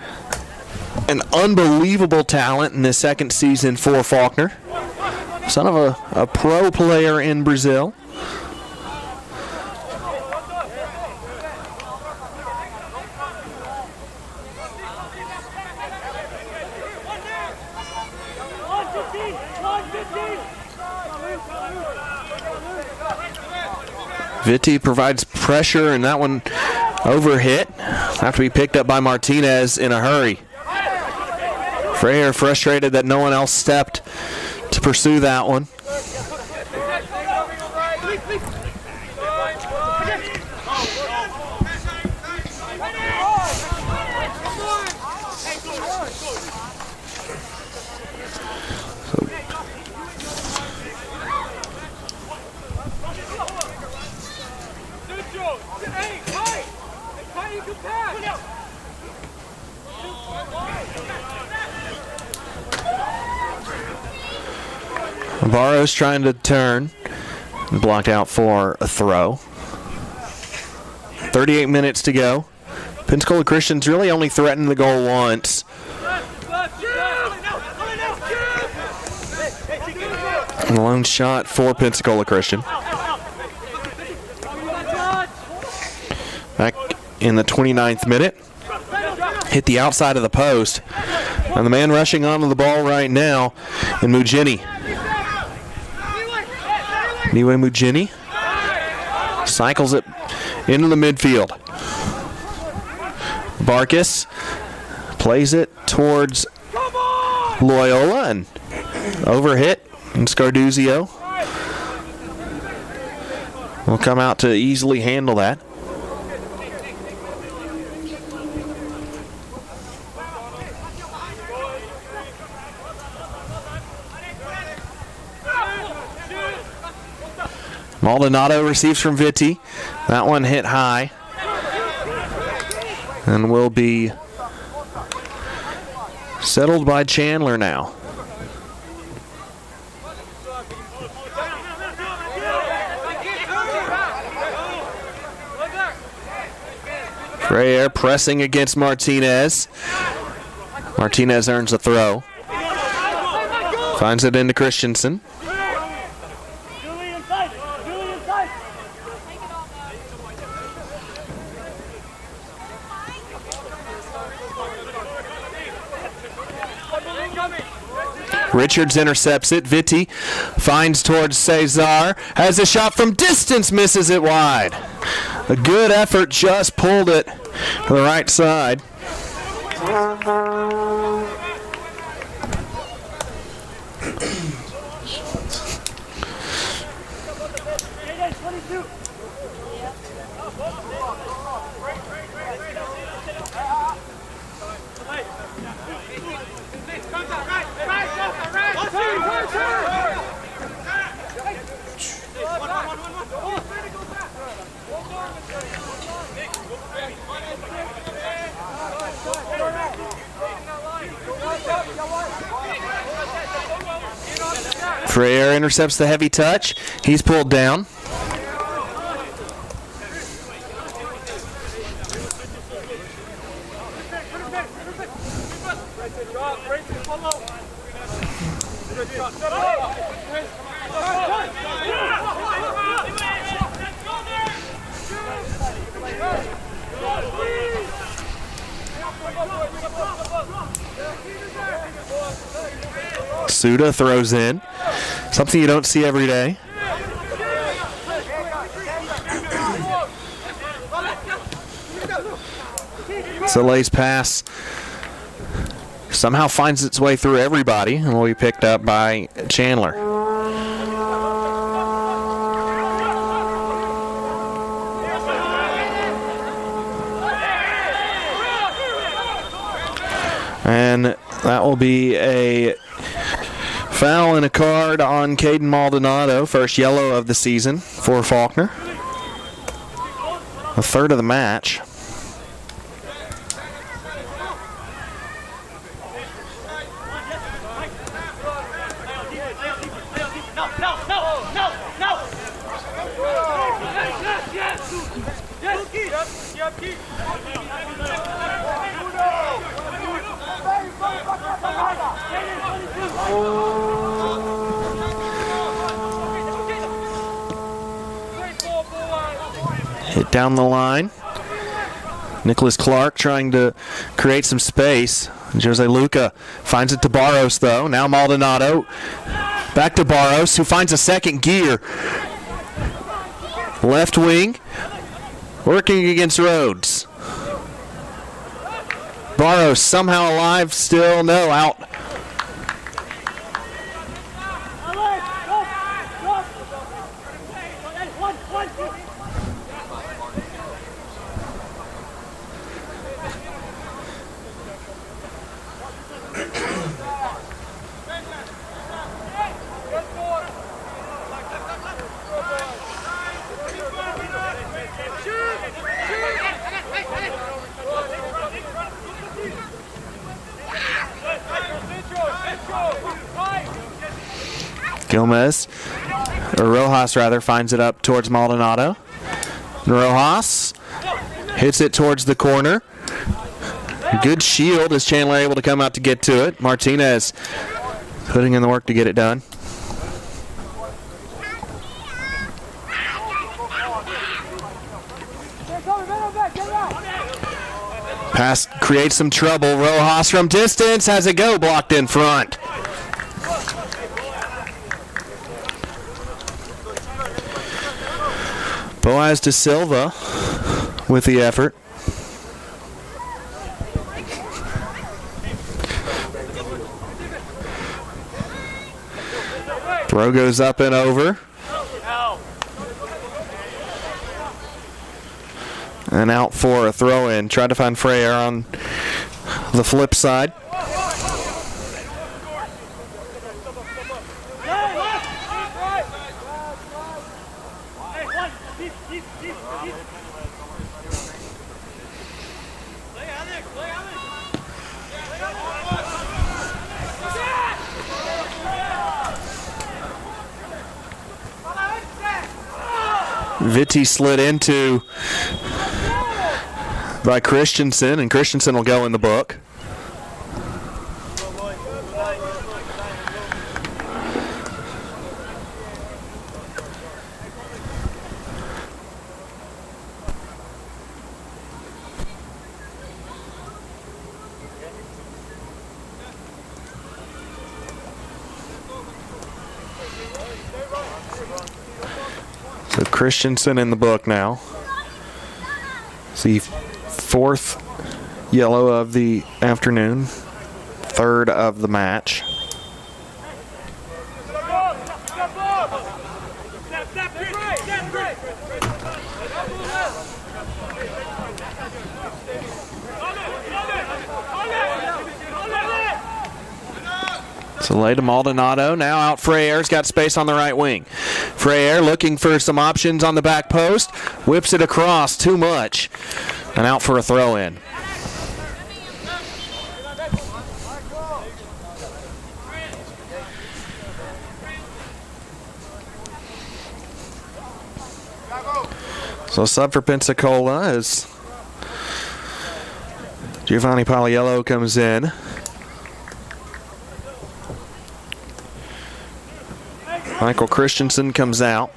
an unbelievable talent in his second season for Faulkner. Son of a pro player in Brazil. Vitti provides pressure, and that one overhit. Have to be picked up by Martinez in a hurry. Freyer frustrated that no one else stepped to pursue that one. Barros trying to turn. Blocked out for a throw. 38 minutes to go Pensacola Christian's really only threatened the goal once. And a lone shot for Pensacola Christian. Back in the 29th minute. Hit the outside of the post. And the man rushing onto the ball right now in Mugini. Niwe Mugini cycles it into the midfield. Barkis plays it towards Loyola and overhit. And Scarduzio will come out to easily handle that. Maldonado receives from Vitti. That one hit high. And will be settled by Chandler now. Freyer pressing against Martinez. Martinez earns a throw. Finds it into Christensen. Richards intercepts it. Vitti finds towards Cesar. Has a shot from distance, misses it wide. A good effort, just pulled it to the right side. Freyer intercepts the heavy touch. He's pulled down. Suda throws in. Something you don't see every day. Soleil's pass somehow finds its way through everybody and will be picked up by Chandler. And that will be a foul and a card on Caden Maldonado. First yellow of the season for Faulkner. A third of the match. Hit down the line. Nicholas Clark trying to create some space. Jose Luca finds it to Barros, though. Now Maldonado. Back to Barros, who finds a second gear. Left wing. Working against Rhodes. Barros somehow alive still. No, out. Gomez, or Rojas rather, finds it up towards Maldonado. Rojas hits it towards the corner. Good shield as Chandler able to come out to get to it. Martinez putting in the work to get it done. Pass creates some trouble. Rojas from distance has it go, blocked in front. Boaz de Silva with the effort. Throw goes up and over. And out for a throw-in. Tried to find Freyer on the flip side. Vitti slid into by Christensen, and Christensen will go in the book. So Christensen in the book now. See, fourth yellow of the afternoon, third of the match. So lay to Maldonado, now out Freyer's got space on the right wing. Freyer looking for some options on the back post, whips it across, too much, and out for a throw-in. So sub for Pensacola as Giovanni Pagliello comes in. Michael Christensen comes out.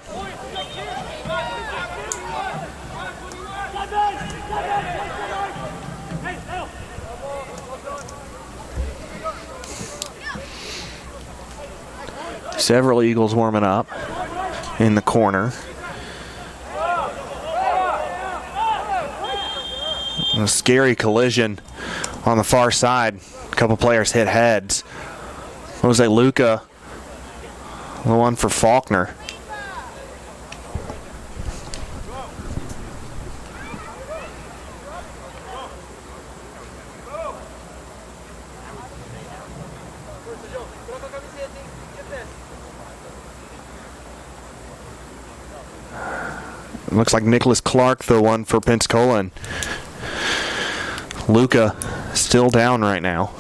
Several Eagles warming up in the corner. A scary collision on the far side. A couple players hit heads. Jose Luca, the one for Faulkner. It looks like Nicholas Clark, the one for Pensacola. And Luca still down right now.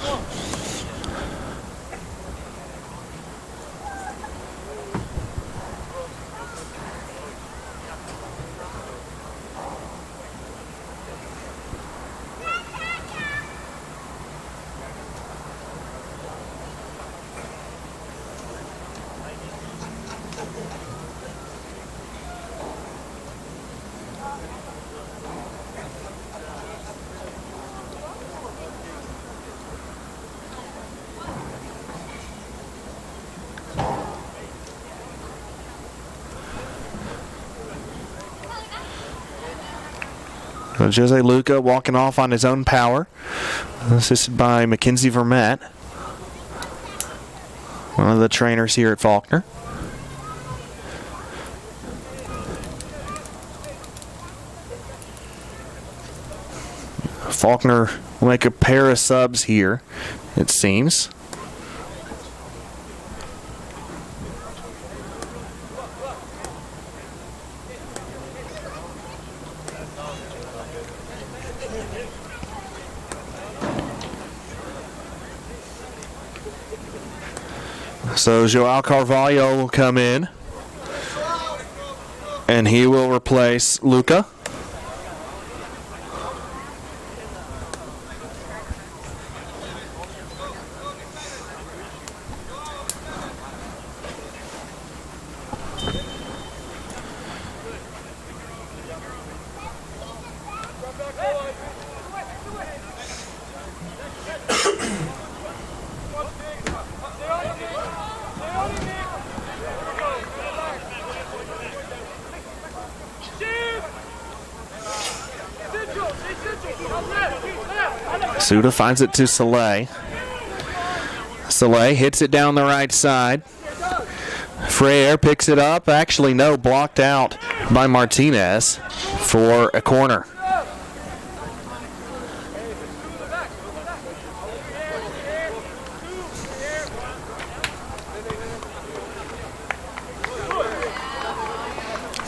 Jose Luca walking off on his own power, assisted by Mackenzie Vermette, one of the trainers here at Faulkner. Faulkner will make a pair of subs here, it seems. So Joao Carvalho will come in, and he will replace Luca. Suda finds it to Soleil. Soleil hits it down the right side. Freire picks it up. Actually, no, blocked out by Martinez for a corner.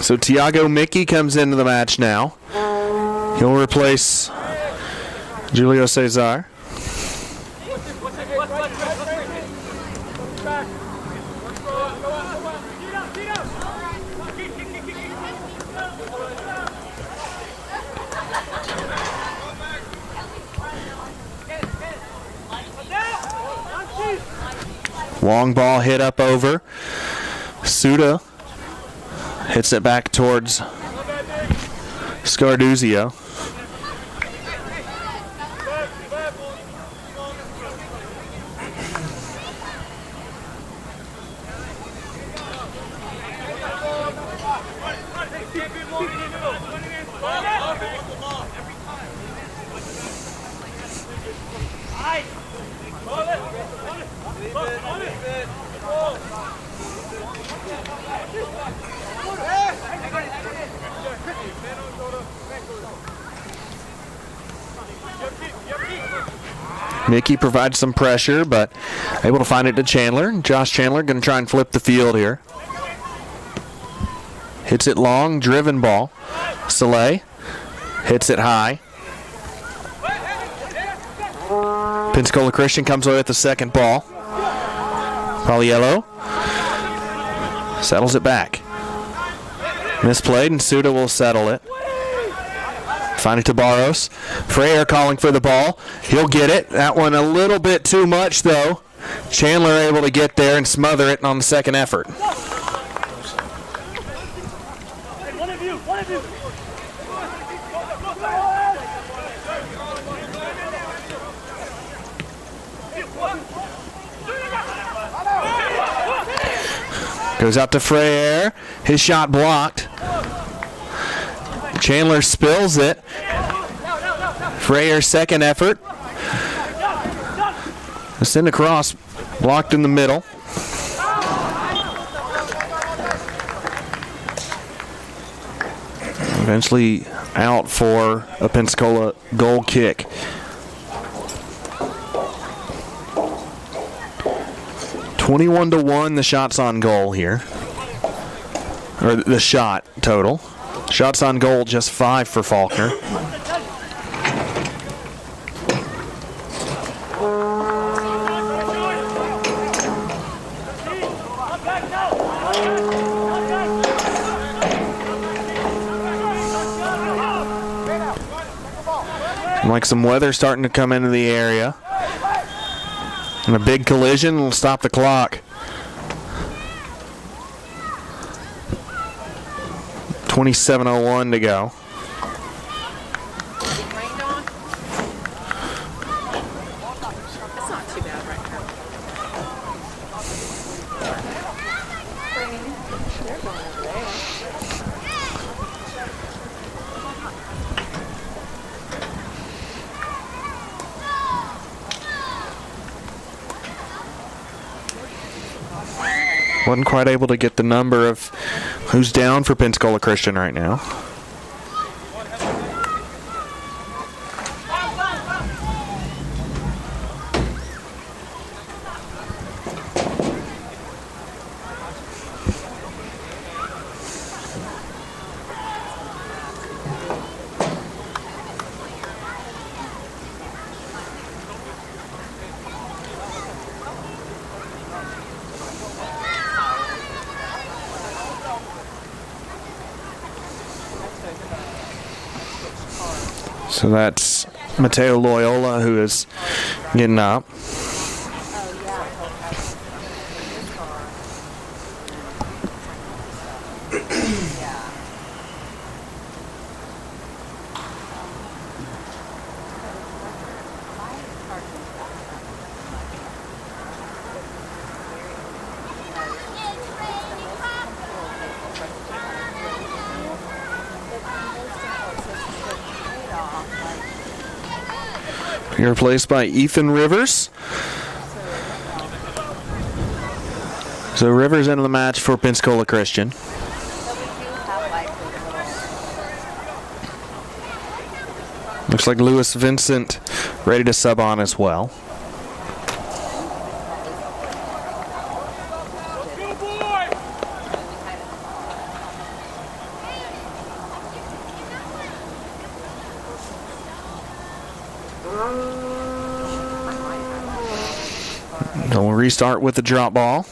So Tiago Mickey comes into the match now. He'll replace Julio Cesar. Long ball hit up over. Suda hits it back towards Scarduzio. Mickey provides some pressure, but able to find it to Chandler. Josh Chandler going to try and flip the field here. Hits it long, driven ball. Soleil hits it high. Pensacola Christian comes away with the second ball. Pauliello settles it back. Misplayed, and Suda will settle it. Finding to Barros. Freire calling for the ball. He'll get it. That one a little bit too much, though. Chandler able to get there and smother it on the second effort. Goes out to Freire. His shot blocked. Chandler spills it. Freire's second effort. A send across, blocked in the middle. Eventually out for a Pensacola goal kick. (21-1) the shots on goal here. Or the shot total. Shots on goal, just 5 for Faulkner. Like some weather starting to come into the area. And a big collision will stop the clock. 27:01 to go. It's not too bad right now. They're going over there. Wasn't quite able to get the number of who's down for Pensacola Christian right now. So that's Mateo Loyola who is getting up. He replaced by Ethan Rivers. So Rivers into the match for Pensacola Christian. Looks like Lewis Vincent ready to sub on as well. Then we'll restart with the drop ball.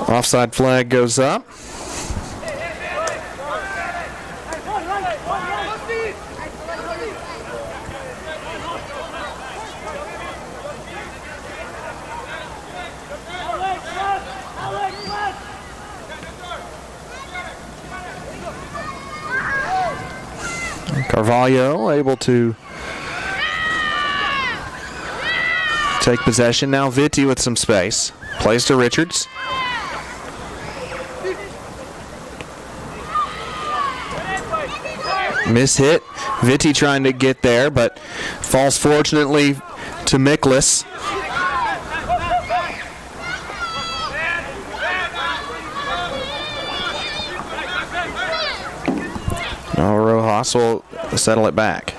Offside flag goes up. Carvalho able to take possession. Now Vitti with some space. Plays to Richards. Miss hit. Vitti trying to get there, but falls fortunately to Miklas. Now Rojas will settle it back.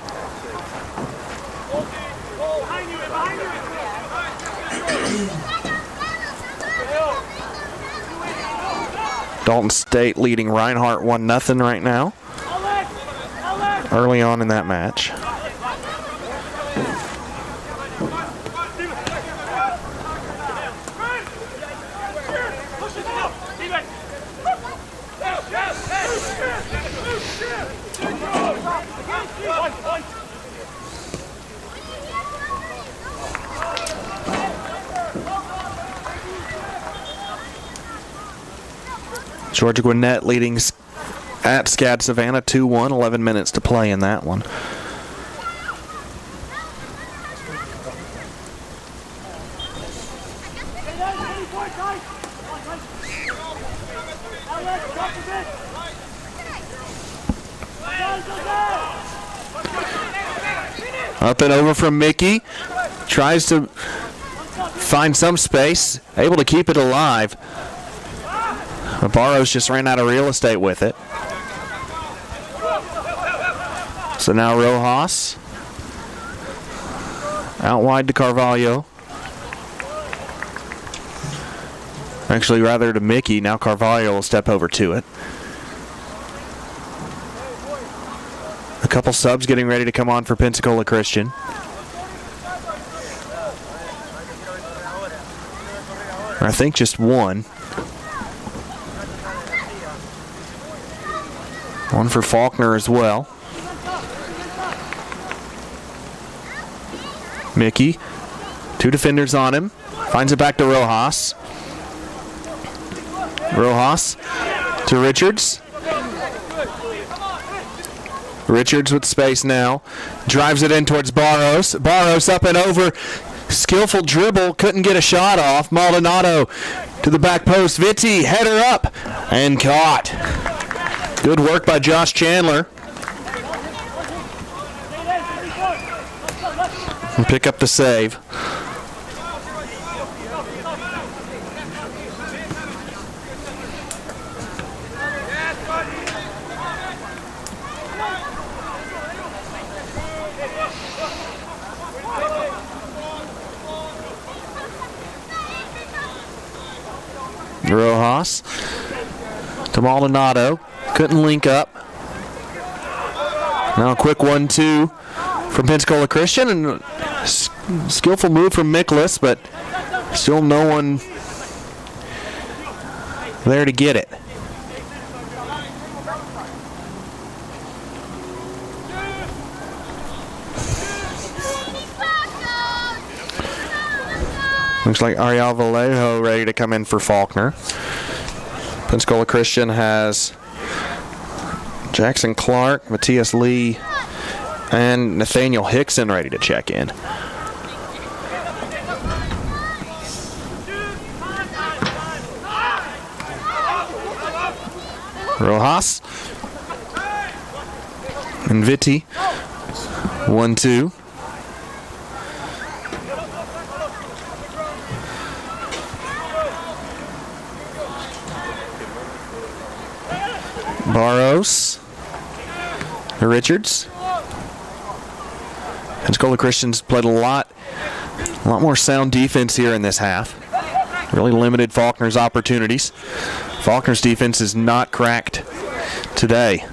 Dalton State leading Reinhardt 1-0 right now. Early on in that match. Georgia Gwinnett leading at Scad Savannah 2-1, 11 minutes to play in that one. Up and over from Mickey. Tries to find some space. Able to keep it alive. Barros just ran out of real estate with it. So now Rojas. Out wide to Carvalho. Actually, rather to Mickey. Now Carvalho will step over to it. A couple subs getting ready to come on for Pensacola Christian. Or I think just one. One for Faulkner as well. Mickey. Two defenders on him. Finds it back to Rojas. Rojas to Richards. Richards with space now. Drives it in towards Barros. Barros up and over. Skillful dribble. Couldn't get a shot off. Maldonado to the back post. Vitti, header up. And caught. Good work by Josh Chandler. And pick up the save. Rojas to Maldonado. Couldn't link up. Now a quick 1-2 from Pensacola Christian, and skillful move from Miklas, but still no one there to get it. Looks like Ariel Vallejo ready to come in for Faulkner. Pensacola Christian has Jackson Clark, Matthias Lee, and Nathaniel Hickson ready to check in. Rojas and Vitti. 1-2. Barros. Richards. Pensacola Christians played a lot more sound defense here in this half. Really limited Faulkner's opportunities. Faulkner's defense is not cracked today.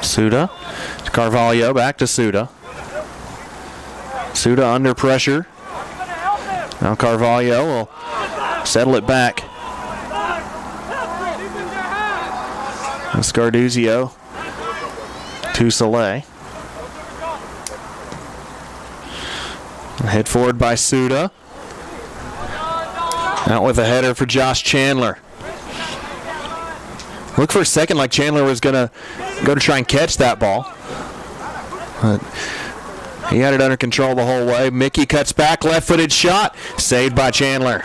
Suda to Carvalho, back to Suda. Suda under pressure. Now Carvalho will settle it back. And Scarduzio to Soleil. Head forward by Suda. Out with a header for Josh Chandler. Looked for a second like Chandler was going to go to try and catch that ball. But he had it under control the whole way. Mickey cuts back, left-footed shot, saved by Chandler.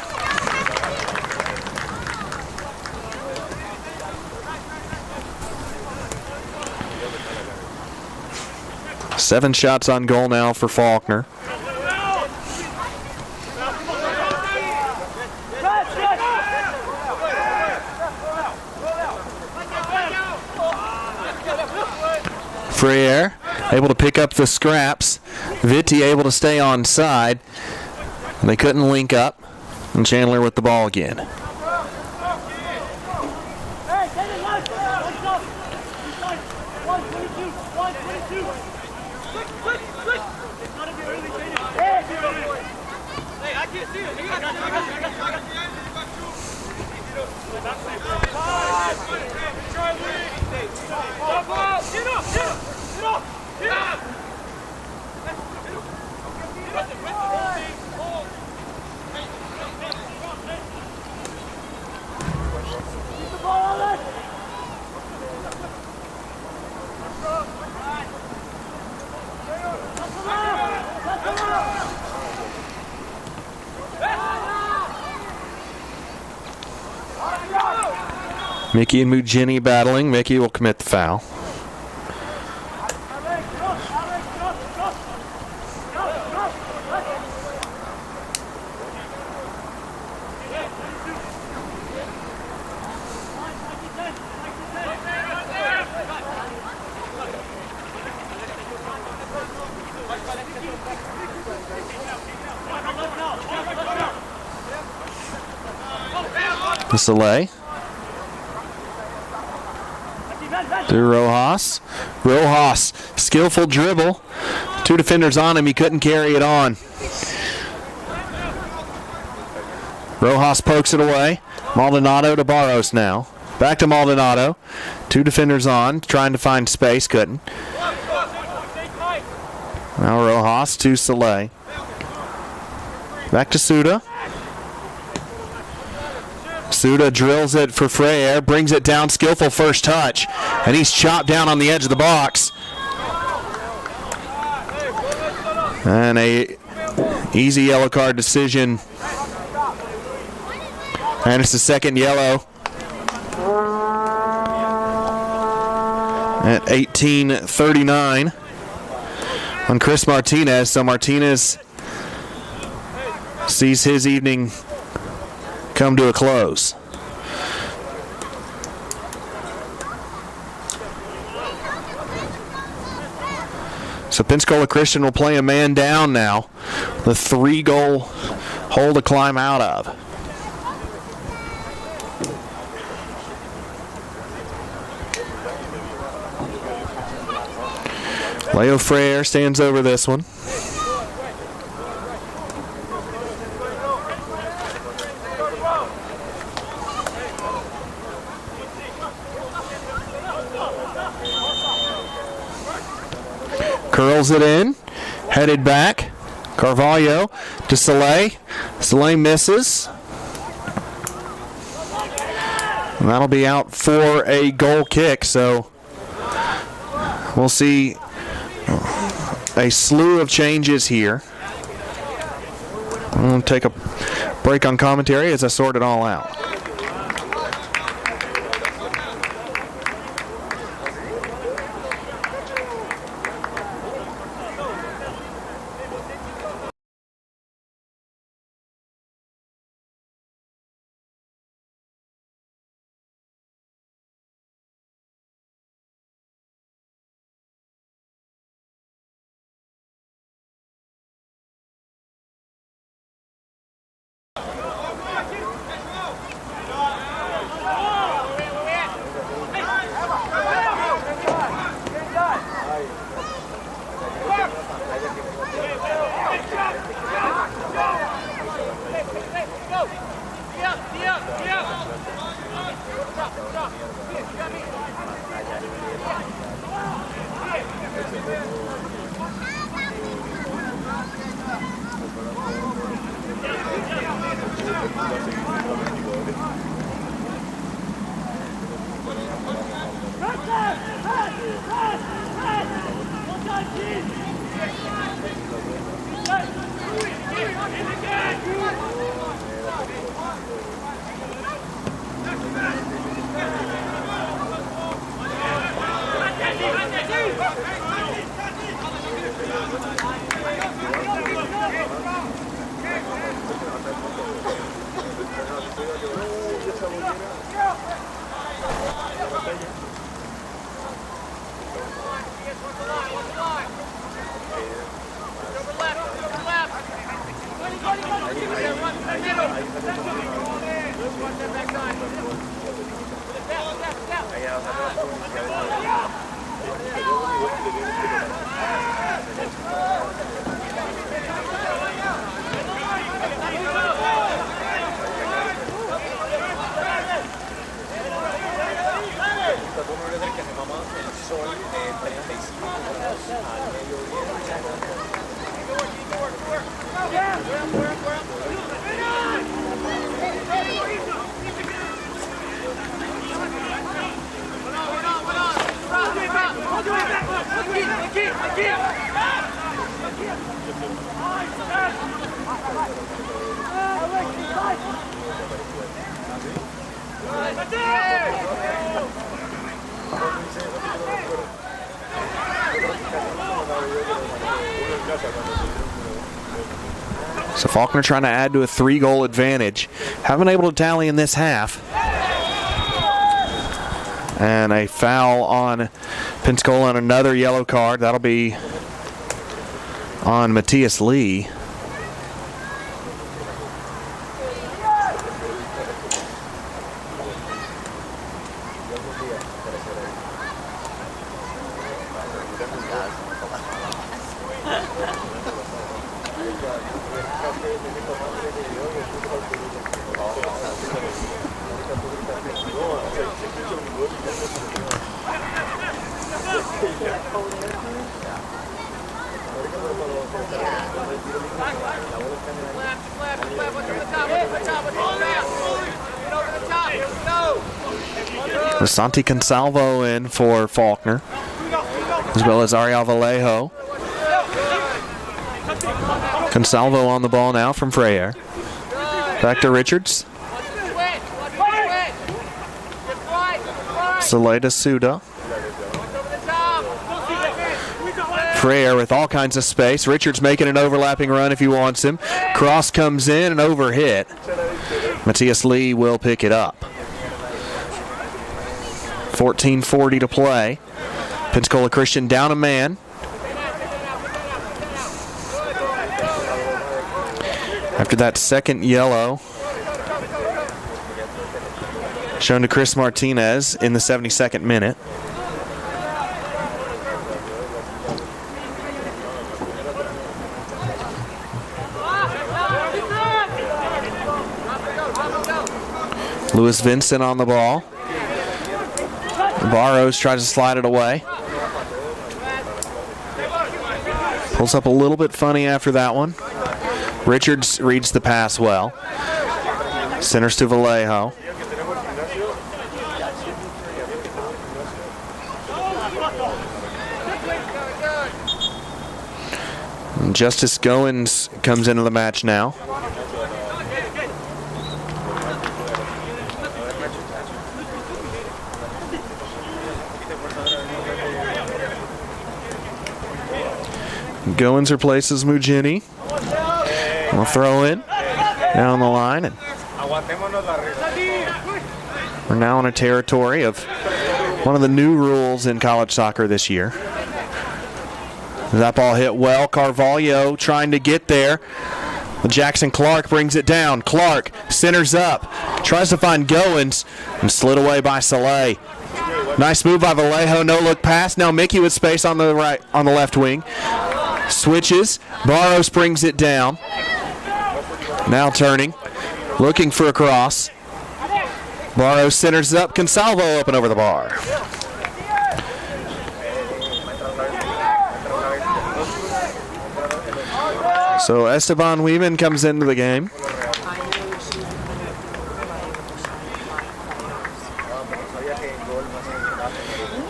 Seven shots on goal now for Faulkner. Freire able to pick up the scraps. Vitti able to stay on side. They couldn't link up. And Chandler with the ball again. Mickey and Mugini battling. Mickey will commit the foul. Soleil. To Rojas. Rojas, skillful dribble. Two defenders on him. He couldn't carry it on. Rojas pokes it away. Maldonado to Barros now. Back to Maldonado. Two defenders on, trying to find space. Couldn't. Now Rojas to Soleil. Back to Suda. Suda drills it for Freire, brings it down, skillful first touch, and he's chopped down on the edge of the box. And a easy yellow card decision. And it's the second yellow at 18:39 on Chris Martinez. So Martinez sees his evening come to a close. So Pensacola Christian will play a man down now. The 3-goal hole to climb out of. Leo Freire stands over this one. Curls it in, headed back, Carvalho to Soleil. Soleil misses. And that'll be out for a goal kick, so we'll see a slew of changes here. I'm going to take a break on commentary as I sort it all out. So Faulkner trying to add to a 3-goal advantage. Haven't been able to tally in this half. And a foul on Pensacola and another yellow card. That'll be on Matthias Lee. Santi Consalvo in for Faulkner, as well as Ariel Vallejo. Consalvo on the ball now from Freyer. Back to Richards. Saleda Suda. Freyer with all kinds of space. Richards making an overlapping run if he wants him. Cross comes in and overhit. Matthias Lee will pick it up. 14:40 to play. Pensacola Christian down a man. After that second yellow shown to Chris Martinez in the 72nd minute. Lewis Vincent on the ball. Barrows tries to slide it away. Pulls up a little bit funny after that one. Richards reads the pass well. Centers to Vallejo. And Justice Goins comes into the match now. Goins replaces Mugini. We'll throw in down the line. And we're now in a territory of one of the new rules in college soccer this year. That ball hit well. Carvalho trying to get there. Jackson Clark brings it down. Clark centers up. Tries to find Goins and slid away by Saleh. Nice move by Vallejo. No look pass. Now Mickey with space on the right, on the left wing. Switches. Barros brings it down. Now turning. Looking for a cross. Barros centers up. Consalvo up and over the bar. So Esteban Weeman comes into the game.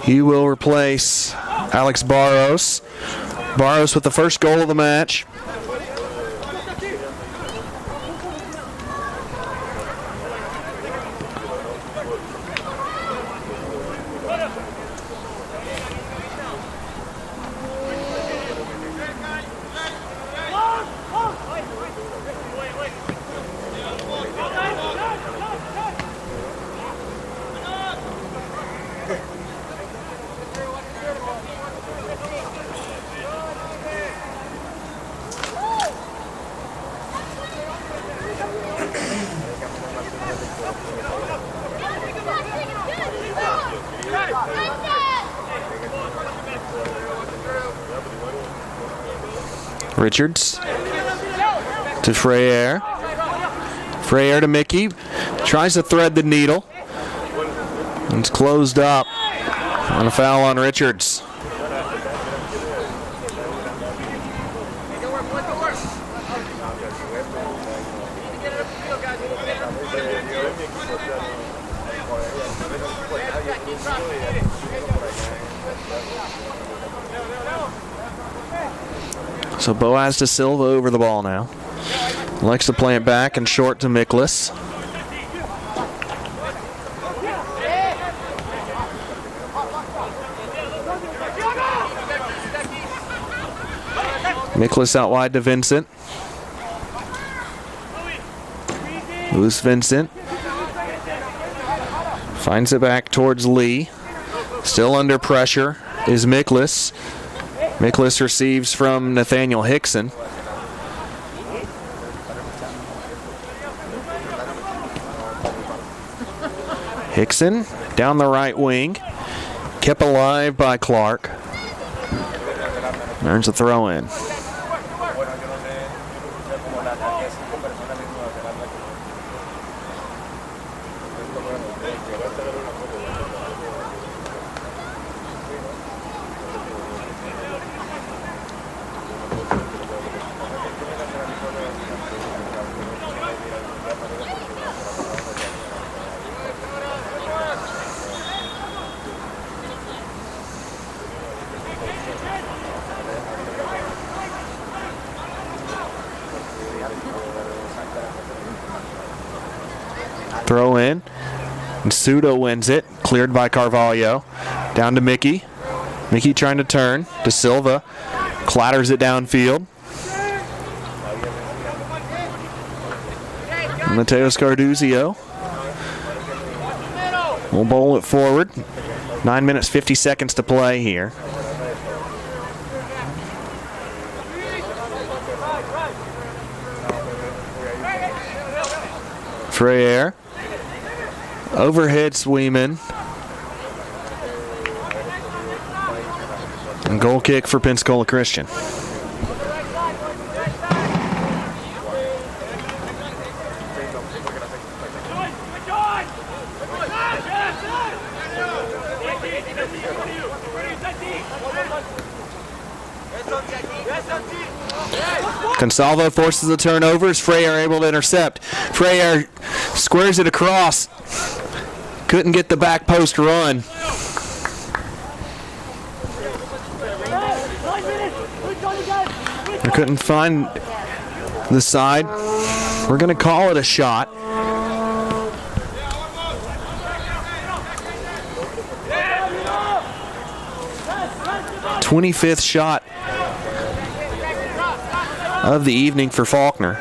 He will replace Alex Barros. Barros with the first goal of the match. Richards to Freyer. Freyer to Mickey. Tries to thread the needle. It's closed up on a foul on Richards. So Boaz da Silva over the ball now. Likes to play it back and short to Miklas. Miklas out wide to Vincent. Loose Vincent. Finds it back towards Lee. Still under pressure is Miklas. Miklas receives from Nathaniel Hickson. Hickson down the right wing. Kept alive by Clark. Earns a throw in. Throw in. And Sudo wins it. Cleared by Carvalho. Down to Mickey. Mickey trying to turn. De Silva clatters it downfield. Mateus Carduzio will bowl it forward. 9 minutes, 50 seconds to play here. Freyer overhits Weeman. And goal kick for Pensacola Christian. Consalvo forces the turnovers. Freyer able to intercept. Freyer squares it across. Couldn't get the back post run. They couldn't find the side. We're going to call it a shot. '25th shot of the evening for Faulkner.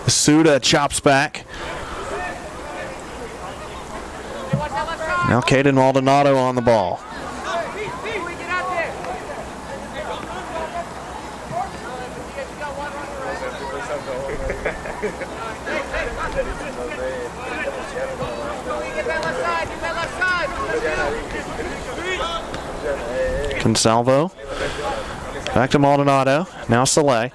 Suda chops back. Now Caden Maldonado on the ball. Consalvo. Back to Maldonado. Now Soleil.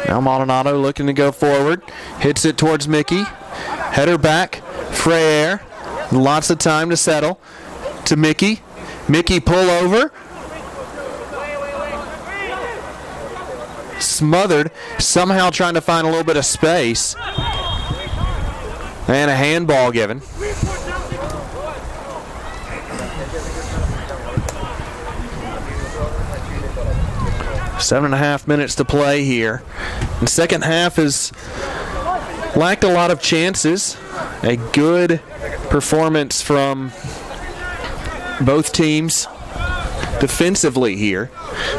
Now Maldonado looking to go forward. Hits it towards Mickey. Header back. Freyer. Lots of time to settle. To Mickey. Mickey pull over. Smothered. Somehow trying to find a little bit of space. And a handball given. Seven and a half minutes to play here. The second half has lacked a lot of chances. A good performance from both teams defensively here.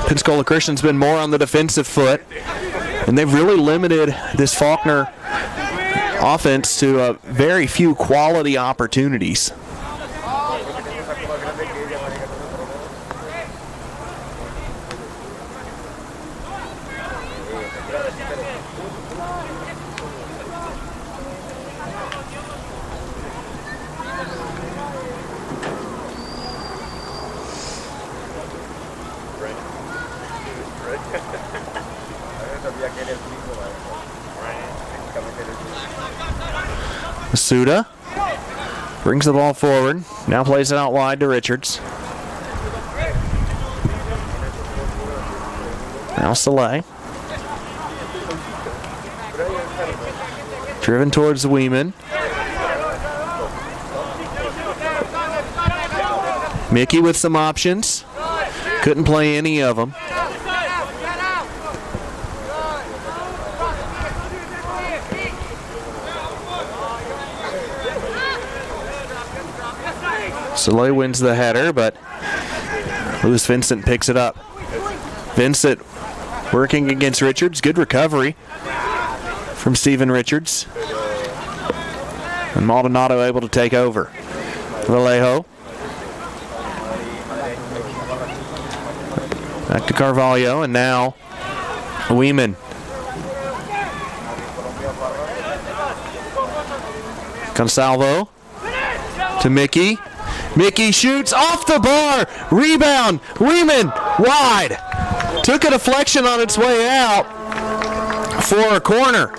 Pensacola Christian's been more on the defensive foot, and they've really limited this Faulkner offense to very few quality opportunities. Suda brings the ball forward. Now plays it out wide to Richards. Now Soleil. Driven towards Weeman. Mickey with some options. Couldn't play any of them. Soleil wins the header, but Lewis Vincent picks it up. Vincent working against Richards. Good recovery from Stephen Richards. And Maldonado able to take over. Vallejo. Back to Carvalho, and now Weeman. Consalvo to Mickey. Mickey shoots off the bar. Rebound. Weeman wide. Took a deflection on its way out for a corner.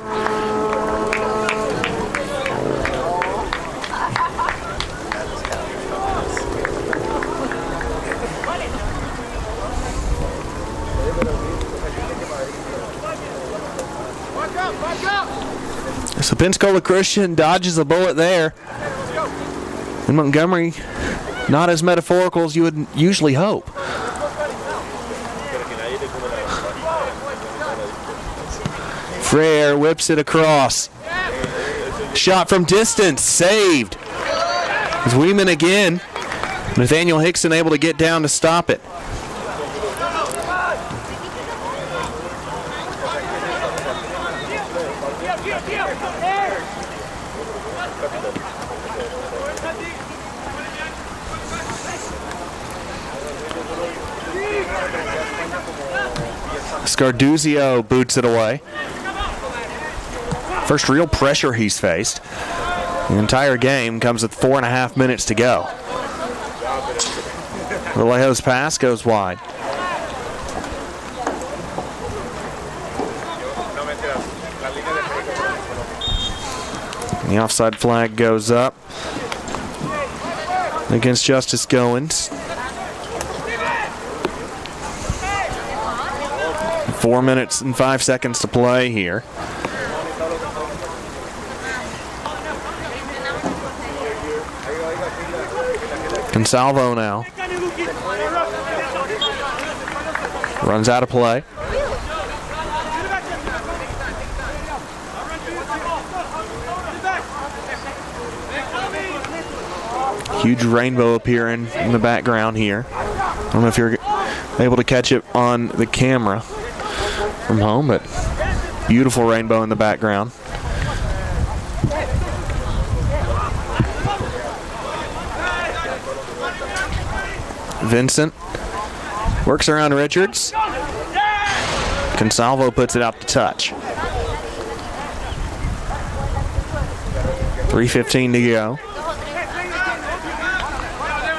So Pensacola Christian dodges a bullet there. And Montgomery, not as metaphorical as you would usually hope. Freyer whips it across. Shot from distance, saved. It's Weeman again. Nathaniel Hickson able to get down to stop it. Scarduzio boots it away. First real pressure he's faced. The entire game comes with 4.5 minutes to go. Vallejo's pass goes wide. The offside flag goes up against Justice Goins. 4 minutes and 5 seconds to play here. Consalvo now. Runs out of play. Huge rainbow appearing in the background here. I don't know if you're able to catch it on the camera from home, but beautiful rainbow in the background. Vincent works around Richards. Consalvo puts it out to touch. 3:15 to go.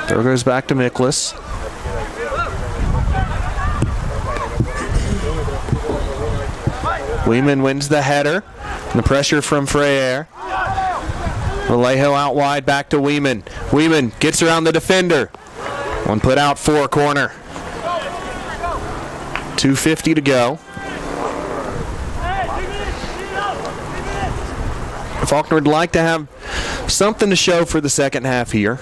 Throw goes back to Miklas. Weeman wins the header. And the pressure from Freyer. Vallejo out wide, back to Weeman. Weeman gets around the defender. One put out for corner. 2:50 to go. Faulkner would like to have something to show for the second half here.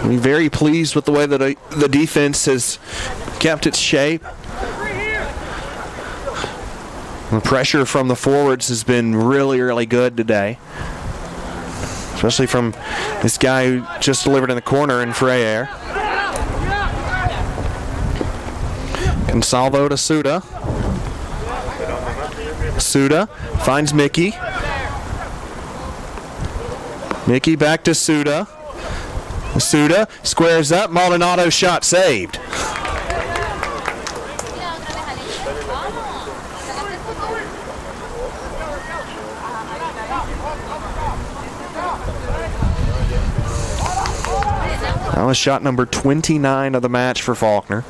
I'm very pleased with the way that the defense has kept its shape. The pressure from the forwards has been really, really good today. Especially from this guy who just delivered in the corner in Freyer. Consalvo to Suda. Suda finds Mickey. Mickey back to Suda. Suda squares up. Maldonado's shot saved. That was shot number 29 of the match for Faulkner.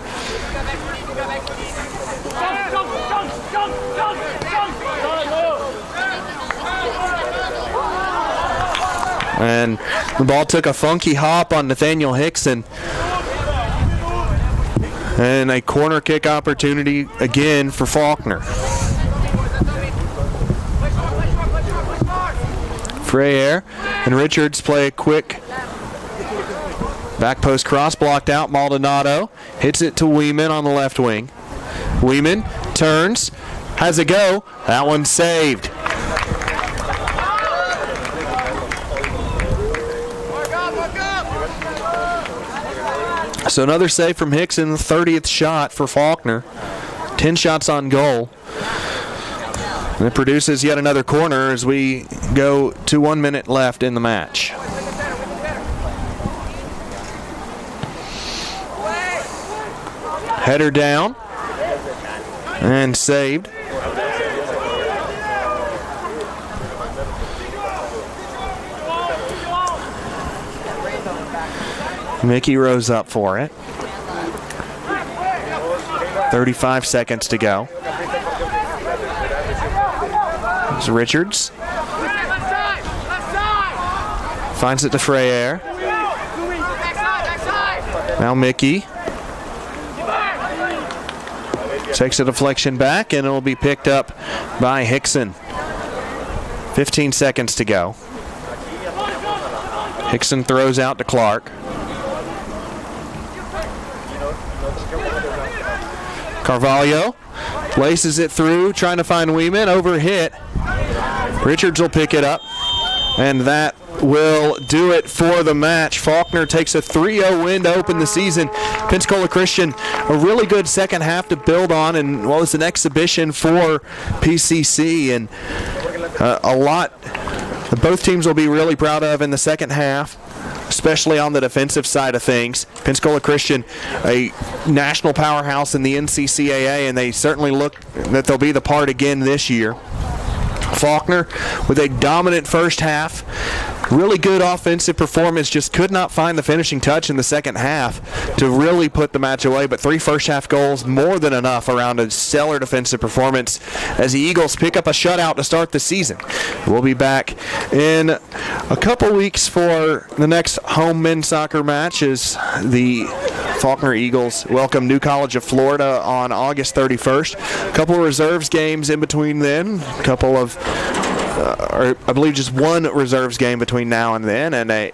And the ball took a funky hop on Nathaniel Hickson. And a corner kick opportunity again for Faulkner. Freyer and Richards play a quick back post cross, blocked out. Maldonado hits it to Weeman on the left wing. Weeman turns, has a go. That one's saved. So another save from Hickson, the 30th shot for Faulkner. 10 shots on goal. And it produces yet another corner as we go to 1 minute left in the match. Header down and saved. Mickey rose up for it. 35 seconds to go. It's Richards. Finds it to Freyer. Now Mickey. Takes a deflection back, and it will be picked up by Hickson. 15 seconds to go. Hickson throws out to Clark. Carvalho laces it through, trying to find Weeman. Overhit. Richards will pick it up, and that will do it for the match. Faulkner takes a 3-0 win to open the season. Pensacola Christian, a really good second half to build on, and well, it's an exhibition for PCC, and a lot that both teams will be really proud of in the second half, especially on the defensive side of things. Pensacola Christian, a national powerhouse in the NCCAA, and they certainly look that they'll be the part again this year. Faulkner with a dominant first half, really good offensive performance, just could not find the finishing touch in the second half to really put the match away. But 3 first-half goals, more than enough around a stellar defensive performance as the Eagles pick up a shutout to start the season. We'll be back in a couple weeks for the next home men's soccer match as the Faulkner Eagles welcome New College of Florida on August 31st. A couple of reserves games in between then, a couple of or I believe just one reserves game between now and then, and a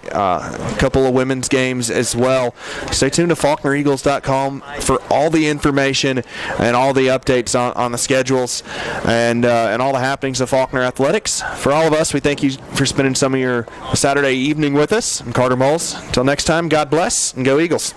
couple of women's games as well. Stay tuned to FaulknerEagles.com for all the information and all the updates on the schedules and all the happenings of Faulkner Athletics. For all of us, we thank you for spending some of your Saturday evening with us. I'm Carter Moles. Until next time, God bless and go Eagles.